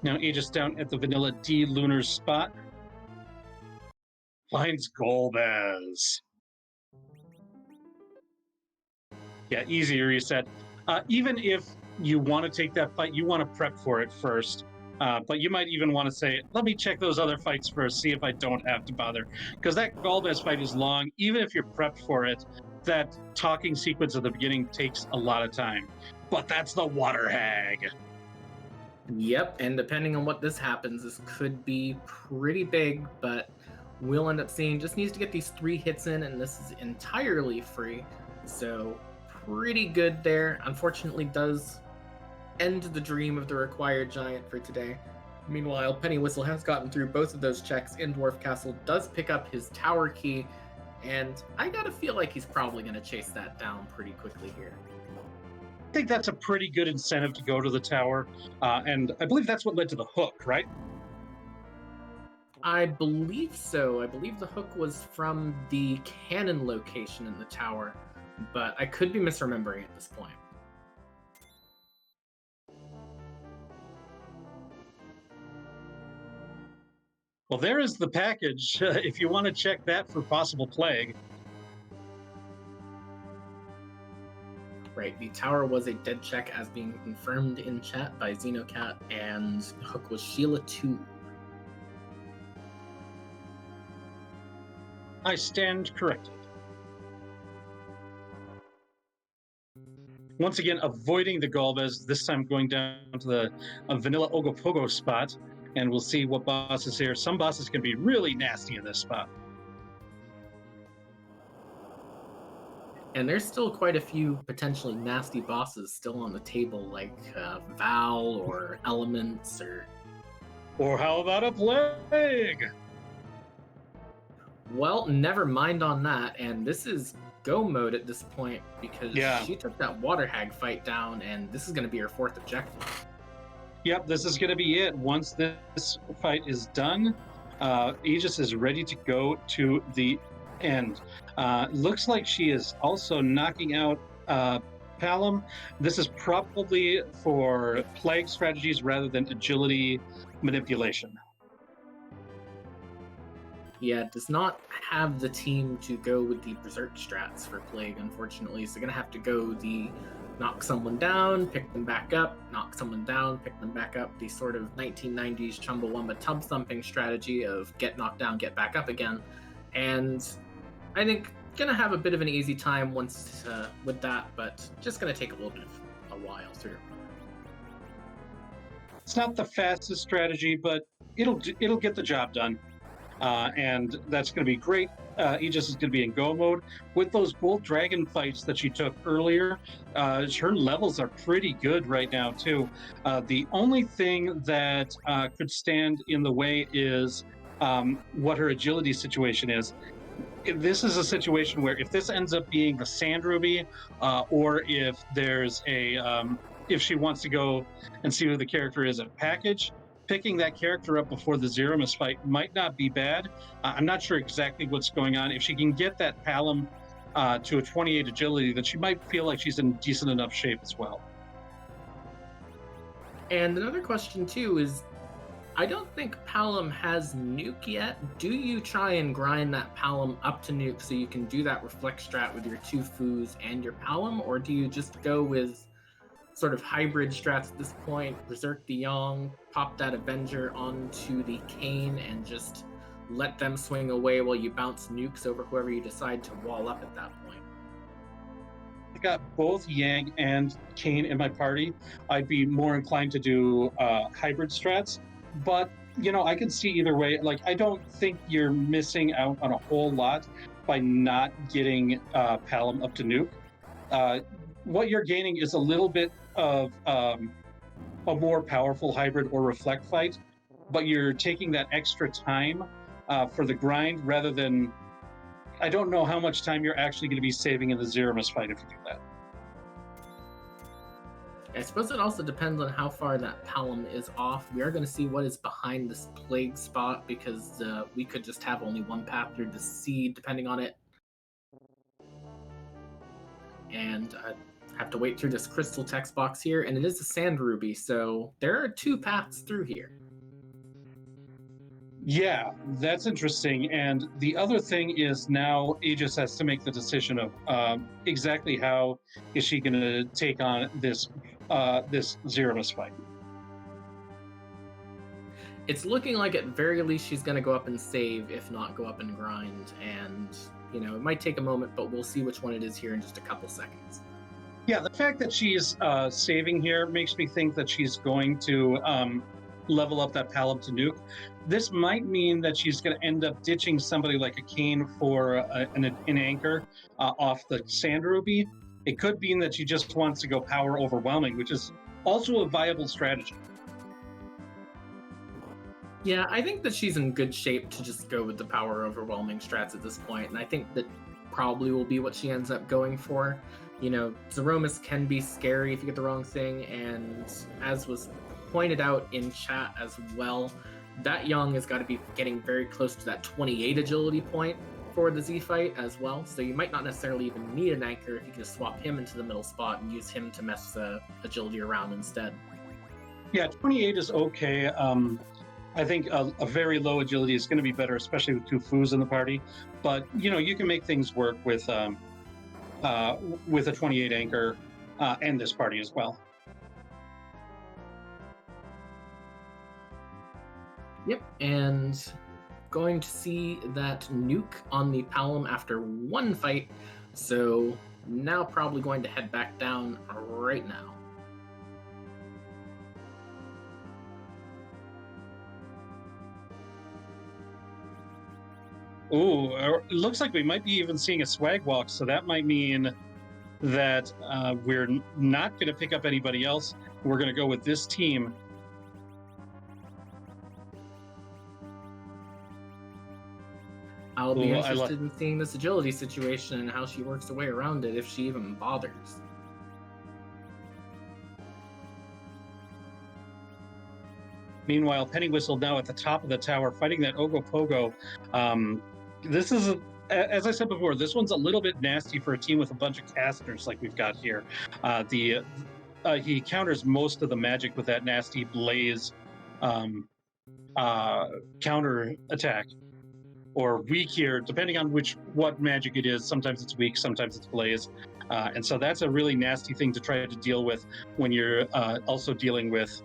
Now Aegis down at the Vanilla D lunar spot. Finds Golbez. Yeah, easy reset. Even if you want to take that fight, you want to prep for it first. But you might even want to say, let me check those other fights first, see if I don't have to bother. Because that Golbez fight is long. Even if you're prepped for it, that talking sequence at the beginning takes a lot of time. But that's the Water Hag. Yep, and depending on what this happens, this could be pretty big, but we'll end up seeing just needs to get these 3 hits in, and this is entirely free. So pretty good there. Unfortunately, does end the dream of the required giant for today. Meanwhile, Penniwhistle has gotten through both of those checks in Dwarf Castle, does pick up his tower key, and I gotta feel like he's probably gonna chase that down pretty quickly here. I think that's a pretty good incentive to go to the tower, and I believe that's what led to the hook, right? I believe so. I believe the hook was from the cannon location in the tower, but I could be misremembering at this point. Well, there is the package, if you want to check that for possible plague. Right, the tower was a dead check as being confirmed in chat by Xenocat, and the hook was Sheila 2. I stand corrected. Once again, avoiding the Golbez, this time going down to the Vanilla Ogopogo spot, and we'll see what boss is here. Some bosses can be really nasty in this spot. And there's still quite a few potentially nasty bosses still on the table, like Val or Elements or... Or how about a plague? Well, never mind on that, and this is go mode at this point because she took that Water Hag fight down, and this is going to be her 4th objective. Yep, this is going to be it. Once this fight is done, Aegis is ready to go to the end. Looks like she is also knocking out Palom. This is probably for plague strategies rather than agility manipulation. Yeah, it does not have the team to go with the Berserk strats for Plague, unfortunately. So going to have to go the knock someone down, pick them back up, knock someone down, pick them back up, the sort of 1990s Chumbawamba tub thumping strategy of get knocked down, get back up again. And I think going to have a bit of an easy time once with that, but just going to take a little bit of a while through. It's not the fastest strategy, but it'll get the job done. And that's going to be great. Aegis is going to be in go mode. With those Gold Dragon fights that she took earlier, her levels are pretty good right now, too. The only thing that could stand in the way is what her agility situation is. This is a situation where if this ends up being the Sand Ruby, or if there's if she wants to go and see who the character is at package, picking that character up before the Zeramus fight might not be bad. I'm not sure exactly what's going on. If she can get that Palom to a 28 agility, then she might feel like she's in decent enough shape as well. And another question, too, is I don't think Palom has nuke yet. Do you try and grind that Palom up to nuke so you can do that reflect strat with your 2 Foos and your Palom, or do you just go with sort of hybrid strats at this point, Berserk the Yang, pop that Avenger onto the Cane, and just let them swing away while you bounce nukes over whoever you decide to wall up at that point? I got both Yang and Cane in my party. I'd be more inclined to do hybrid strats, but you know, I can see either way. Like, I don't think you're missing out on a whole lot by not getting Palom up to nuke. Uh, what you're gaining is a little bit of a more powerful hybrid or reflect fight, but you're taking that extra time for the grind rather than. I don't know how much time you're actually going to be saving in the Zeramus fight if you do that. I suppose it also depends on how far that Palom is off. We are going to see what is behind this plague spot because we could just have only one path through the seed depending on it. And I have to wait through this crystal text box here, and it is a sand ruby, so there are 2 paths through here. Yeah, that's interesting. And the other thing is now Aegis has to make the decision of exactly how is she going to take on this Zeramus fight. It's looking like at very least she's going to go up and save, if not go up and grind. And, you know, it might take a moment, but we'll see which one it is here in just a couple seconds. Yeah, the fact that she's saving here makes me think that she's going to level up that Palom to nuke. This might mean that she's going to end up ditching somebody like a Kane for an anchor off the Sand Ruby. It could mean that she just wants to go power overwhelming, which is also a viable strategy. Yeah, I think that she's in good shape to just go with the power overwhelming strats at this point, and I think that probably will be what she ends up going for. You know, Zeromus can be scary if you get the wrong thing, and as was pointed out in chat as well, that Young has got to be getting very close to that 28 agility point for the Z fight as well, so you might not necessarily even need an anchor if you can just swap him into the middle spot and use him to mess the agility around instead. Yeah, 28 is okay. I think a very low agility is going to be better, especially with 2 Foos in the party. But, you know, you can make things work with a 28 anchor and this party as well. Yep, and going to see that nuke on the Palom after 1 fight, so now probably going to head back down right now. Ooh, it looks like we might be even seeing a swag walk, so that might mean that we're not going to pick up anybody else. We're going to go with this team. I'll be interested in seeing this agility situation and how she works her way around it, if she even bothers. Meanwhile, Penniwhistle now at the top of the tower fighting that Ogopogo. This is, as I said before, this one's a little bit nasty for a team with a bunch of casters like we've got here. He counters most of the magic with that nasty blaze counter attack, or weak here, depending on what magic it is. Sometimes it's weak, sometimes it's blaze. And so that's a really nasty thing to try to deal with when you're also dealing with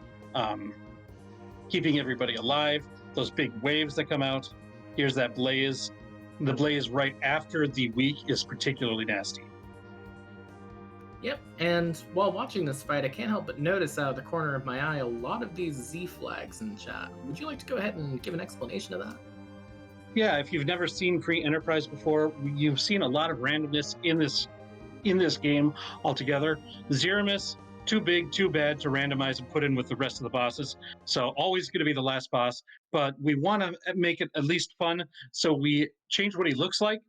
keeping everybody alive, those big waves that come out. Here's that blaze. The blaze right after the weak is particularly nasty. Yep, and while watching this fight, I can't help but notice out of the corner of my eye a lot of these Z flags in chat. Would you like to go ahead and give an explanation of that? Yeah, if you've never seen Free Enterprise before, you've seen a lot of randomness in this game altogether. Zeramus, too big, too bad to randomize and put in with the rest of the bosses. So always going to be the last boss, but we want to make it at least fun. So we change what he looks like.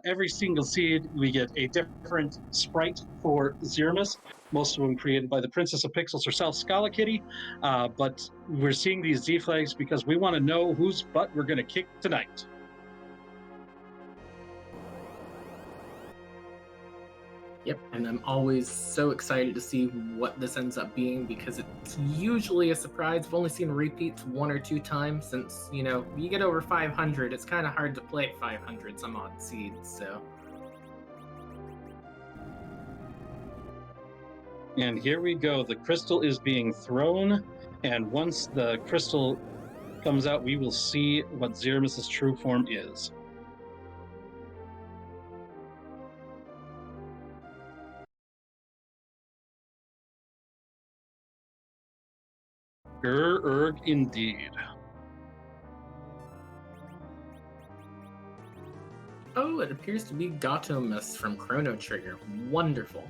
Every single seed, we get a different sprite for Zeramus, most of them created by the Princess of Pixels herself, Scala Kitty. But we're seeing these Z flags because we want to know whose butt we're going to kick tonight. Yep, and I'm always so excited to see what this ends up being because it's usually a surprise. I've only seen repeats 1 or 2 times since, you know, you get over 500, it's kind of hard to play 500 some odd seeds, so. And here we go. The crystal is being thrown, and once the crystal comes out, we will see what Zeramus's true form is. Indeed. Oh, it appears to be Gatomus from Chrono Trigger. Wonderful.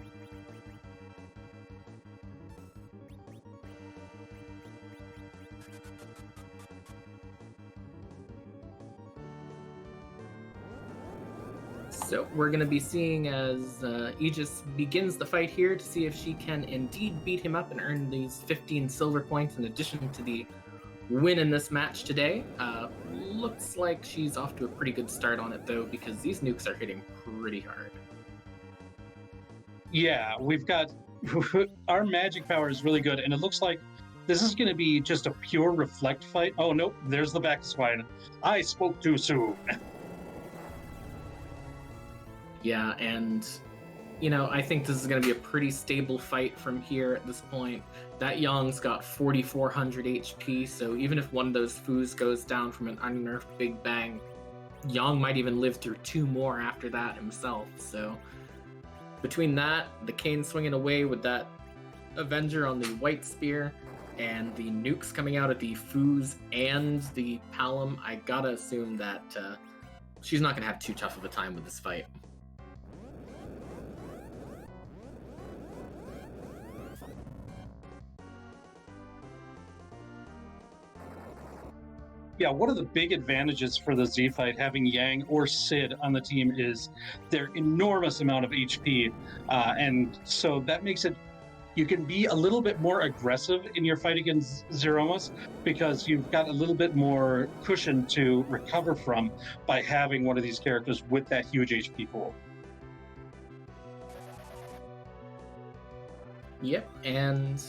So we're going to be seeing as Aegis begins the fight here to see if she can indeed beat him up and earn these 15 silver points in addition to the win in this match today. Looks like she's off to a pretty good start on it, though, because these nukes are hitting pretty hard. Yeah, we've got our magic power is really good, and it looks like this is going to be just a pure reflect fight. Oh, nope, there's the back swine. I spoke too soon. Yeah, and, you know, I think this is going to be a pretty stable fight from here at this point. That Yong's got 4,400 HP, so even if one of those foos goes down from an unnerfed Big Bang, Yong might even live through 2 more after that himself. So between that, the Kain swinging away with that Avenger on the White Spear, and the nukes coming out at the foos and the Palom, I gotta assume that she's not going to have too tough of a time with this fight. Yeah, one of the big advantages for the Z fight, having Yang or Sid on the team, is their enormous amount of HP. And so that makes it, you can be a little bit more aggressive in your fight against Zeromas because you've got a little bit more cushion to recover from by having one of these characters with that huge HP pool. Yep, and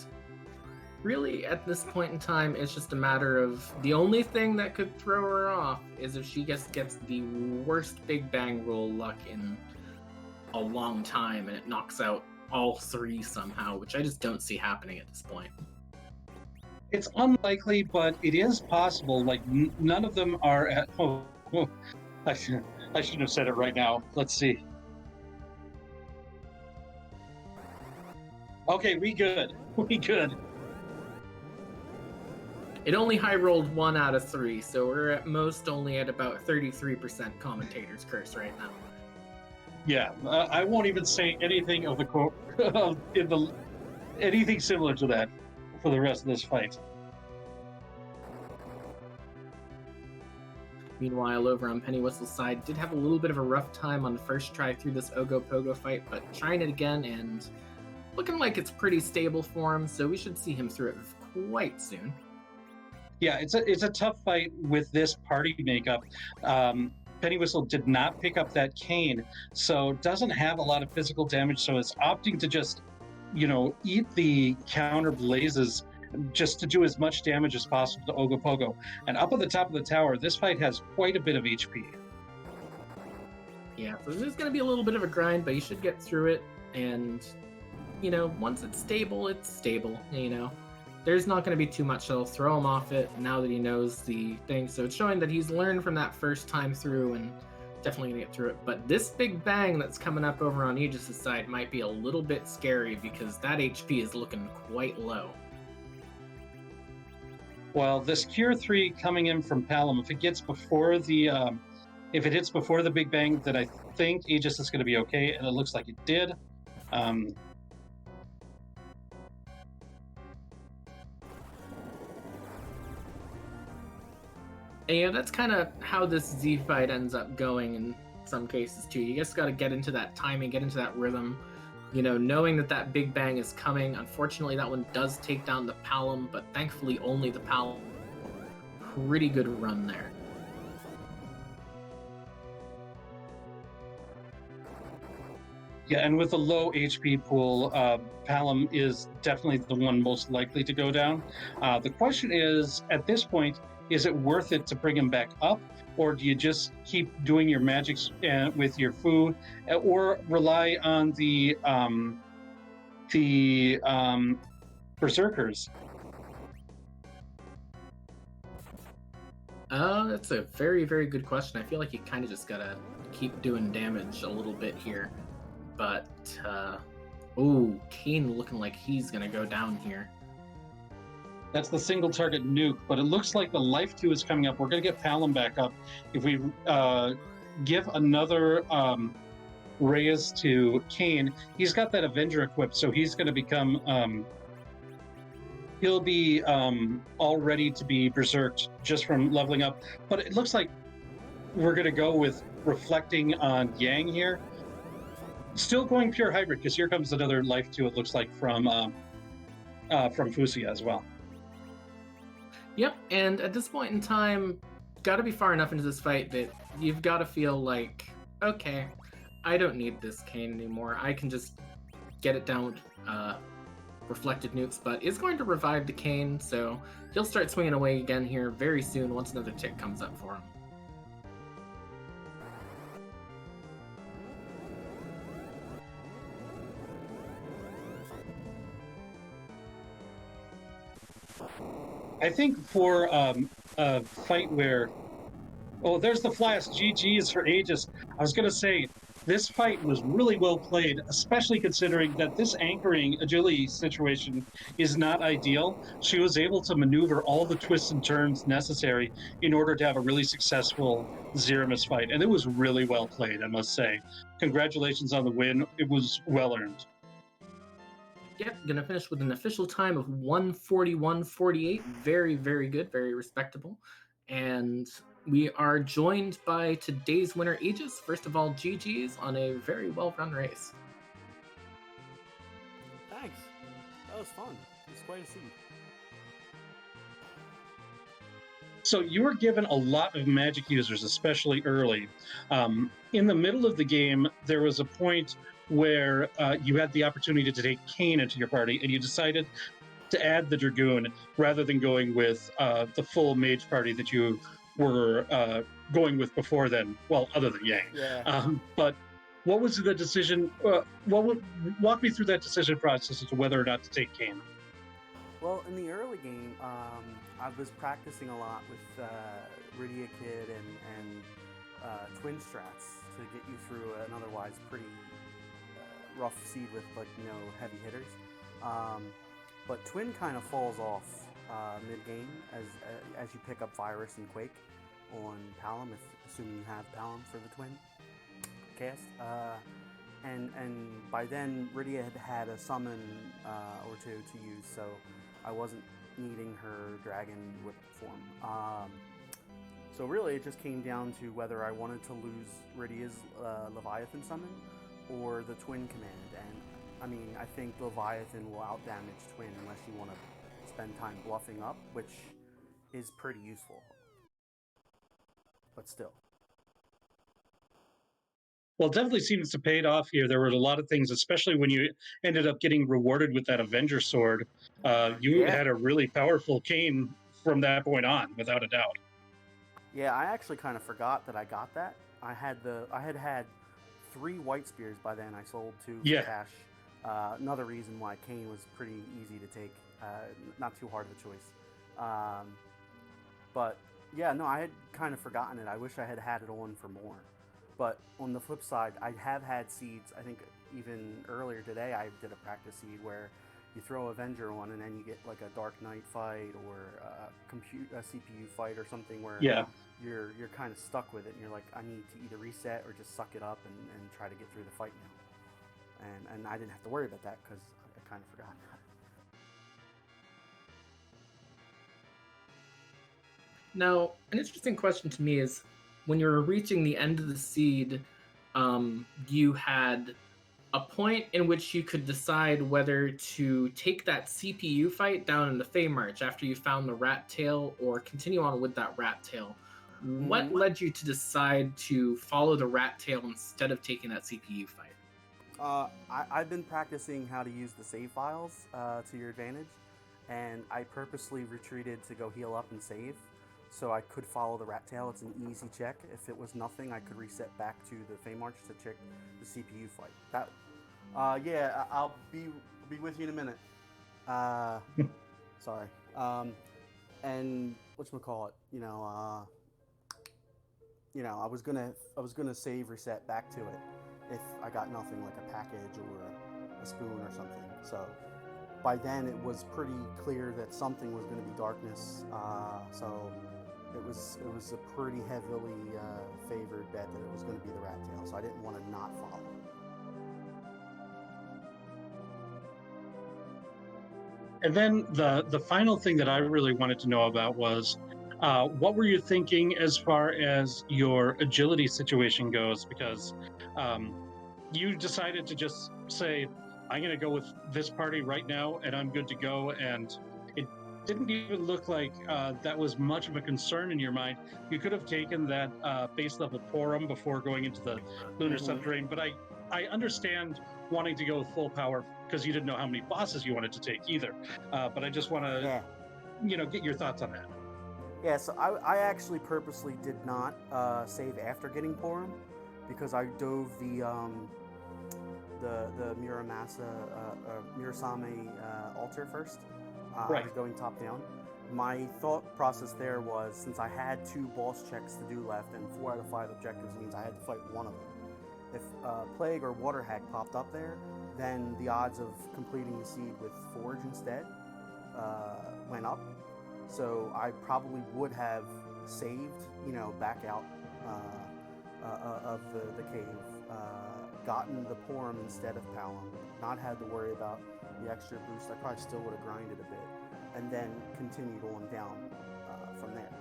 really, at this point in time, it's just a matter of the only thing that could throw her off is if she gets the worst Big Bang roll luck in a long time and it knocks out all 3 somehow, which I just don't see happening at this point. It's unlikely, but it is possible. Like, none of them are at... I shouldn't have said it right now. Let's see. Okay, we good. We good. It only high rolled 1 out of 3, so we're at most only at about 33% commentator's curse right now. Yeah, I won't even say anything of the anything similar to that for the rest of this fight. Meanwhile, over on Penniwhistle's side, did have a little bit of a rough time on the first try through this Ogopogo fight, but trying it again and looking like it's pretty stable for him, so we should see him through it quite soon. Yeah, it's a tough fight with this party makeup. Penniwhistle did not pick up that Kain, so doesn't have a lot of physical damage, so is opting to just, eat the counter blazes just to do as much damage as possible to Ogopogo. And up at the top of the tower, this fight has quite a bit of HP. Yeah, so there's going to be a little bit of a grind, but you should get through it, and, once it's stable, there's not going to be too much that'll throw him off it now that he knows the thing. So it's showing that he's learned from that first time through and definitely going to get through it. But this Big Bang that's coming up over on Aegis' side might be a little bit scary because that HP is looking quite low. Well, this Cure 3 coming in from Palom, if it hits before the Big Bang, then I think Aegis is going to be okay, and it looks like it did. And yeah, that's kind of how this Z fight ends up going in some cases too. You just got to get into that timing, get into that rhythm, knowing that Big Bang is coming. Unfortunately, that one does take down the Palom, but thankfully only the Palom. Pretty good run there. Yeah, and with a low HP pool, Palom is definitely the one most likely to go down. The question is, at this point, is it worth it to bring him back up, or do you just keep doing your magics with your food, or rely on the berserkers? That's a very, very good question. I feel like you kind of just gotta keep doing damage a little bit here, but Kain looking like he's gonna go down here. That's the single target nuke, but it looks like the Life 2 is coming up. We're going to get Palom back up if we give another raise to Kane. He's got that Avenger equipped, so he's going to become he'll be all ready to be berserked just from leveling up. But it looks like we're going to go with reflecting on Yang here. Still going pure hybrid, because here comes another life too, it looks like, from Fusia as well. Yep, and at this point in time, got to be far enough into this fight that you've got to feel like, okay, I don't need this Kane anymore. I can just get it down with reflected nukes, but is going to revive the Kane, so he'll start swinging away again here very soon once another tick comes up for him. I think for a fight where, oh, there's the flash. GG's for Aegis. I was going to say, this fight was really well played, especially considering that this anchoring agility situation is not ideal. She was able to maneuver all the twists and turns necessary in order to have a really successful Zeramis fight. And it was really well played, I must say. Congratulations on the win. It was well earned. Yep, gonna finish with an official time of 1:41:48. Very, very good, very respectable. And we are joined by today's winner, Aegis. First of all, GG's on a very well-run race. Thanks. That was fun. It was quite a scene. So you were given a lot of magic users, especially early. In the middle of the game, there was a point where you had the opportunity to take Kane into your party, and you decided to add the Dragoon rather than going with the full mage party that you were going with before then. Well, other than Yang. Yeah. But what was the decision? Walk me through that decision process as to whether or not to take Kane. Well, in the early game, I was practicing a lot with Rydia Kid and Twin strats to get you through an otherwise pretty rough seed with no heavy hitters. But Twin kind of falls off mid-game as you pick up Virus and Quake on Palom, assuming you have Palom for the Twin cast. And by then, Rydia had a summon or two to use, so I wasn't needing her Dragon Whip form. So really, it just came down to whether I wanted to lose Rydia's Leviathan summon or the Twin command. And I mean, I think Leviathan will outdamage Twin unless you want to spend time bluffing up, which is pretty useful. But still. Well, it definitely seems to pay off here. There were a lot of things, especially when you ended up getting rewarded with that Avenger sword. You had a really powerful Kane from that point on, without a doubt. Yeah, I actually kind of forgot that I got that. I had had 3 white spears by then. I sold 2 for cash. Another reason why Kane was pretty easy to take. Not too hard of a choice. But yeah, no, I had kind of forgotten it. I wish I had had it on for more. But on the flip side, I have had seeds. I think even earlier today, I did a practice seed where you throw Avenger on, and then you get like a Dark Knight fight or a CPU fight or something where you're kind of stuck with it, and you're like, I need to either reset or just suck it up and try to get through the fight now. And I didn't have to worry about that because I kind of forgot. Now, an interesting question to me is, when you were reaching the end of the seed, you had a point in which you could decide whether to take that CPU fight down in the Fey March after you found the rat tail or continue on with that rat tail. What led you to decide to follow the rat tail instead of taking that CPU fight? I've been practicing how to use the save files to your advantage, and I purposely retreated to go heal up and save. So I could follow the rat tail. It's an easy check. If it was nothing, I could reset back to the Fey March to check the CPU fight. That, yeah, I'll be with you in a minute. Sorry. And whatchamacallit, I was gonna save reset back to it if I got nothing like a package or a spoon or something. So by then it was pretty clear that something was going to be darkness. So it was a pretty heavily favored bet that it was going to be the rat tail, so I didn't want to not follow. And then the final thing that I really wanted to know about was what were you thinking as far as your agility situation goes? Because you decided to just say, I'm going to go with this party right now and I'm good to go. And it didn't even look like that was much of a concern in your mind. You could have taken that base level Porum before going into the lunar subterranean, but I understand wanting to go with full power because you didn't know how many bosses you wanted to take either. But I just want to, get your thoughts on that. Yeah, so I actually purposely did not save after getting Porum because I dove the Murasame altar first. Right. I was going top down. My thought process there was, since I had 2 boss checks to do left and 4 out of 5 objectives means I had to fight one of them. If Plague or Water Hack popped up there, then the odds of completing the seed with Forge instead went up. So I probably would have saved, back out of the cave, gotten the Porum instead of Palom, not had to worry about the extra boost. I probably still would have grinded a bit, and then continued on down from there,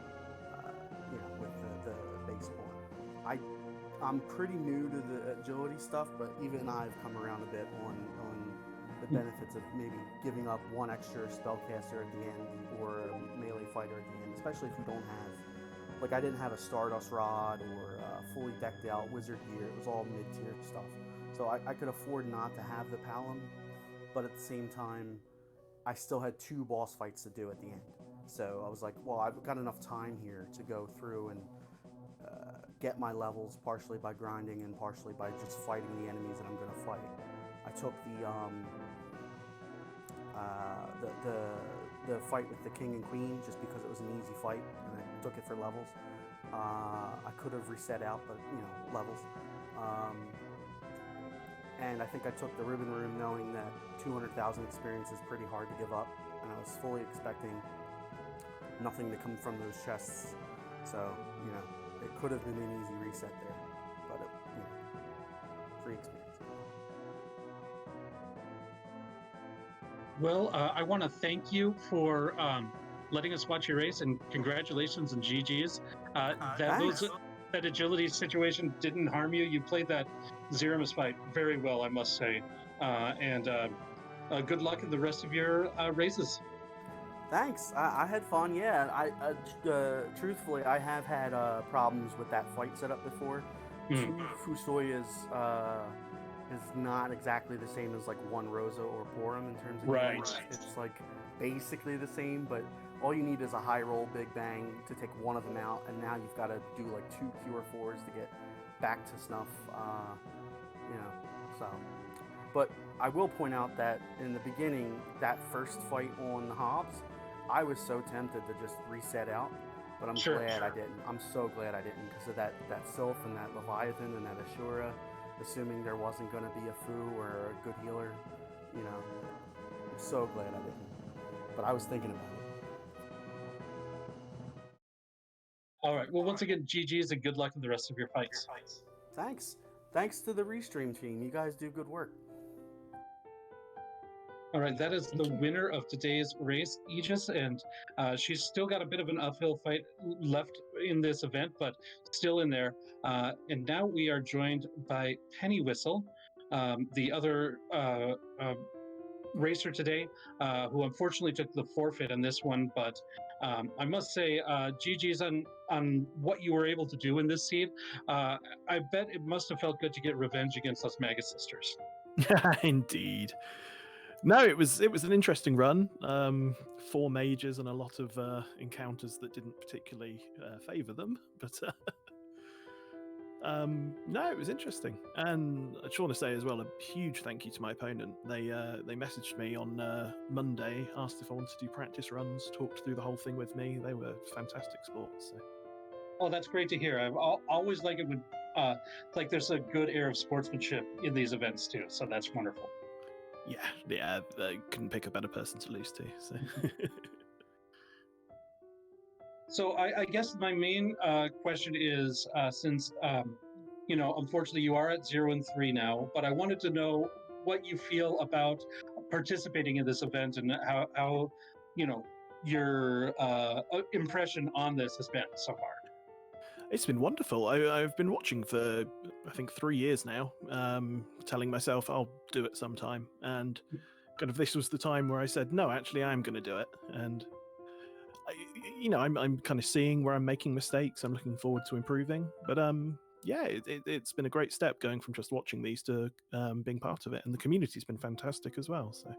with the base Porum. I'm pretty new to the agility stuff, but even I've come around a bit on the benefits of maybe giving up one extra spellcaster at the end or a melee fighter at the end, especially if you don't have, like, I didn't have a Stardust Rod or fully decked out wizard gear. It was all mid-tier stuff. So I could afford not to have the Palom, but at the same time, I still had 2 boss fights to do at the end. So I was like, well, I've got enough time here to go through and get my levels partially by grinding and partially by just fighting the enemies that I'm going to fight. I took the fight with the king and queen just because it was an easy fight, and I took it for levels. I could have reset out, but levels. And I think I took the ribbon room knowing that 200,000 experience is pretty hard to give up, and I was fully expecting nothing to come from those chests. So it could have been an easy reset there, but free experience. Well, I want to thank you for letting us watch your race, and congratulations and GG's. That agility situation didn't harm you. You played that Zeramus fight very well, I must say. And good luck in the rest of your races. Thanks. I had fun. Yeah. Truthfully, I have had problems with that fight setup before. 2 Fusoyas is not exactly the same as like 1 Rosa or Porum in terms of damage. It's like basically the same, but all you need is a high roll Big Bang to take one of them out, and now you've got to do like 2 Cure 4s to get back to snuff. So. But I will point out that in the beginning, that first fight on the Hobbs, I was so tempted to just reset out, but I'm glad I didn't. I'm so glad I didn't, because of that Sylph and that Leviathan and that Ashura, assuming there wasn't going to be a Fu or a good healer, I'm so glad I didn't. But I was thinking about it. All right. Well, once again, GG's and good luck in the rest of your fights. Thanks. Thanks to the Restream team. You guys do good work. All right, that is the winner of today's race, Aegis, and she's still got a bit of an uphill fight left in this event, but still in there. And now we are joined by Penniwhistle, the other racer today, who unfortunately took the forfeit on this one. But I must say, GG's on what you were able to do in this seed. I bet it must have felt good to get revenge against us Magus sisters. Indeed. No, it was an interesting run. 4 mages and a lot of encounters that didn't particularly favour them, but no, it was interesting. And I just want to say as well, a huge thank you to my opponent. They messaged me on Monday, asked if I wanted to do practice runs, talked through the whole thing with me. They were fantastic sports. So. Oh, that's great to hear. I've always liked it when there's a good air of sportsmanship in these events too. So that's wonderful. Yeah, I couldn't pick a better person to lose to. So, So I guess my main question is, since unfortunately you are at 0-3 now, but I wanted to know what you feel about participating in this event and how your impression on this has been so far. It's been wonderful. I've been watching for, I think, 3 years now, telling myself I'll do it sometime. And kind of this was the time where I said, no, actually, I'm going to do it. And, I'm kind of seeing where I'm making mistakes. I'm looking forward to improving. But yeah, it's been a great step going from just watching these to being part of it. And the community's been fantastic as well. So.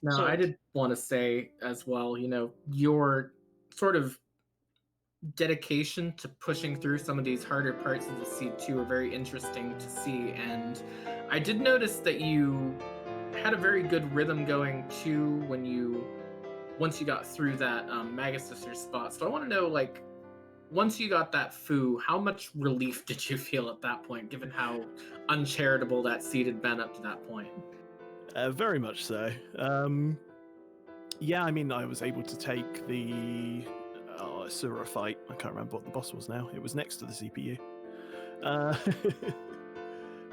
Now, So- I did want to say as well, your sort of dedication to pushing through some of these harder parts of the Seed 2 are very interesting to see. And I did notice that you had a very good rhythm going too once you got through that Magus Sister spot. So I want to know, like, once you got that foo, how much relief did you feel at that point, given how uncharitable that seed had been up to that point? Very much so. Yeah, I mean, I was able to take the Asura fight. I can't remember what the boss was now. It was next to the CPU.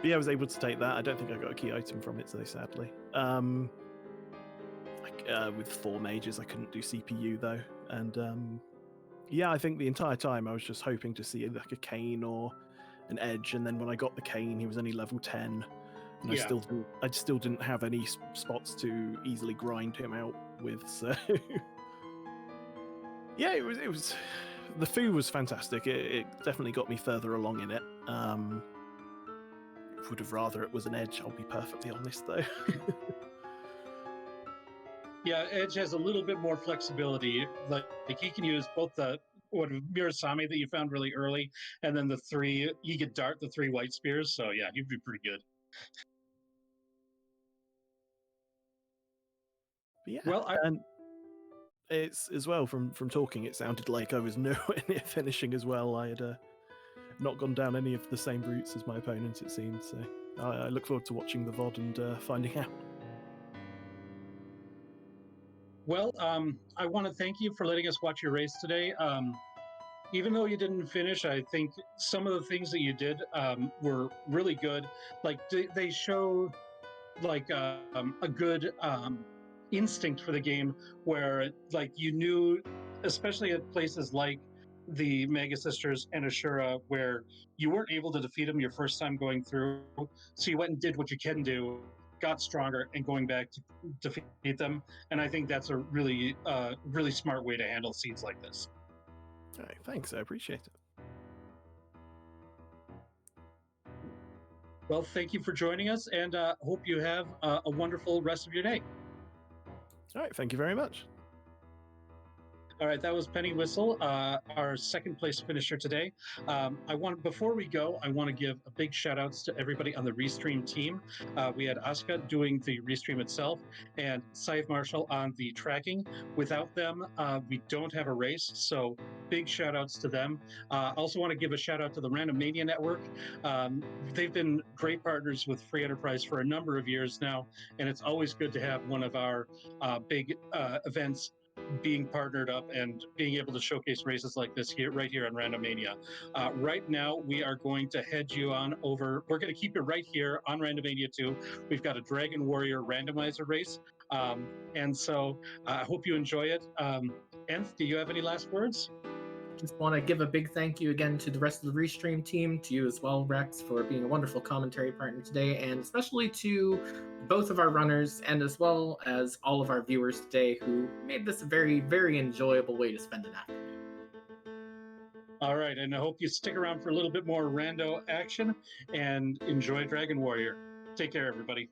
But yeah, I was able to take that. I don't think I got a key item from it, though, sadly. With 4 mages, I couldn't do CPU, though. And yeah, I think the entire time I was just hoping to see like a Cane or an Edge, and then when I got the Cane, he was only level 10. And Yeah. I still didn't have any spots to easily grind him out with, so yeah, it was the foo was fantastic. It definitely got me further along in it. Would have rather it was an Edge, I'll be perfectly honest, though. Yeah, Edge has a little bit more flexibility. Like he can use both the Mirasame that you found really early, and then he could dart the 3 white spears. So yeah, he'd be pretty good. But yeah, Well, and it's as well from talking, it sounded like I was nowhere near finishing as well. I had not gone down any of the same routes as my opponent, it seemed. So I look forward to watching the VOD and finding out. Well, I want to thank you for letting us watch your race today. Even though you didn't finish, I think some of the things that you did were really good. Like they show like a good instinct for the game, where like you knew, especially at places like the Mega Sisters and Ashura, where you weren't able to defeat them your first time going through, so you went and did what you can do, got stronger, and going back to defeat them. And I think that's a really really smart way to handle seeds like this. All right, thanks, I appreciate it. Well, thank you for joining us, and hope you have a wonderful rest of your day. All right, thank you very much. All right, that was Penniwhistle, our second place finisher today. Before we go, I want to give a big shout outs to everybody on the Restream team. We had Asuka doing the Restream itself and Scythe Marshall on the tracking. Without them, we don't have a race, so big shout outs to them. Also want to give a shout out to the Random Mania Network. They've been great partners with Free Enterprise for a number of years now, and it's always good to have one of our big events being partnered up and being able to showcase races like this right here on Randomania. Right now, we are going to head you on over. We're going to keep you right here on Randomania 2. We've got a Dragon Warrior randomizer race. And so I hope you enjoy it. Enth, do you have any last words? Just want to give a big thank you again to the rest of the Restream team, to you as well, Rex, for being a wonderful commentary partner today, and especially to both of our runners, and as well as all of our viewers today, who made this a very, very enjoyable way to spend an afternoon. All right, and I hope you stick around for a little bit more rando action and enjoy Dragon Warrior. Take care, everybody.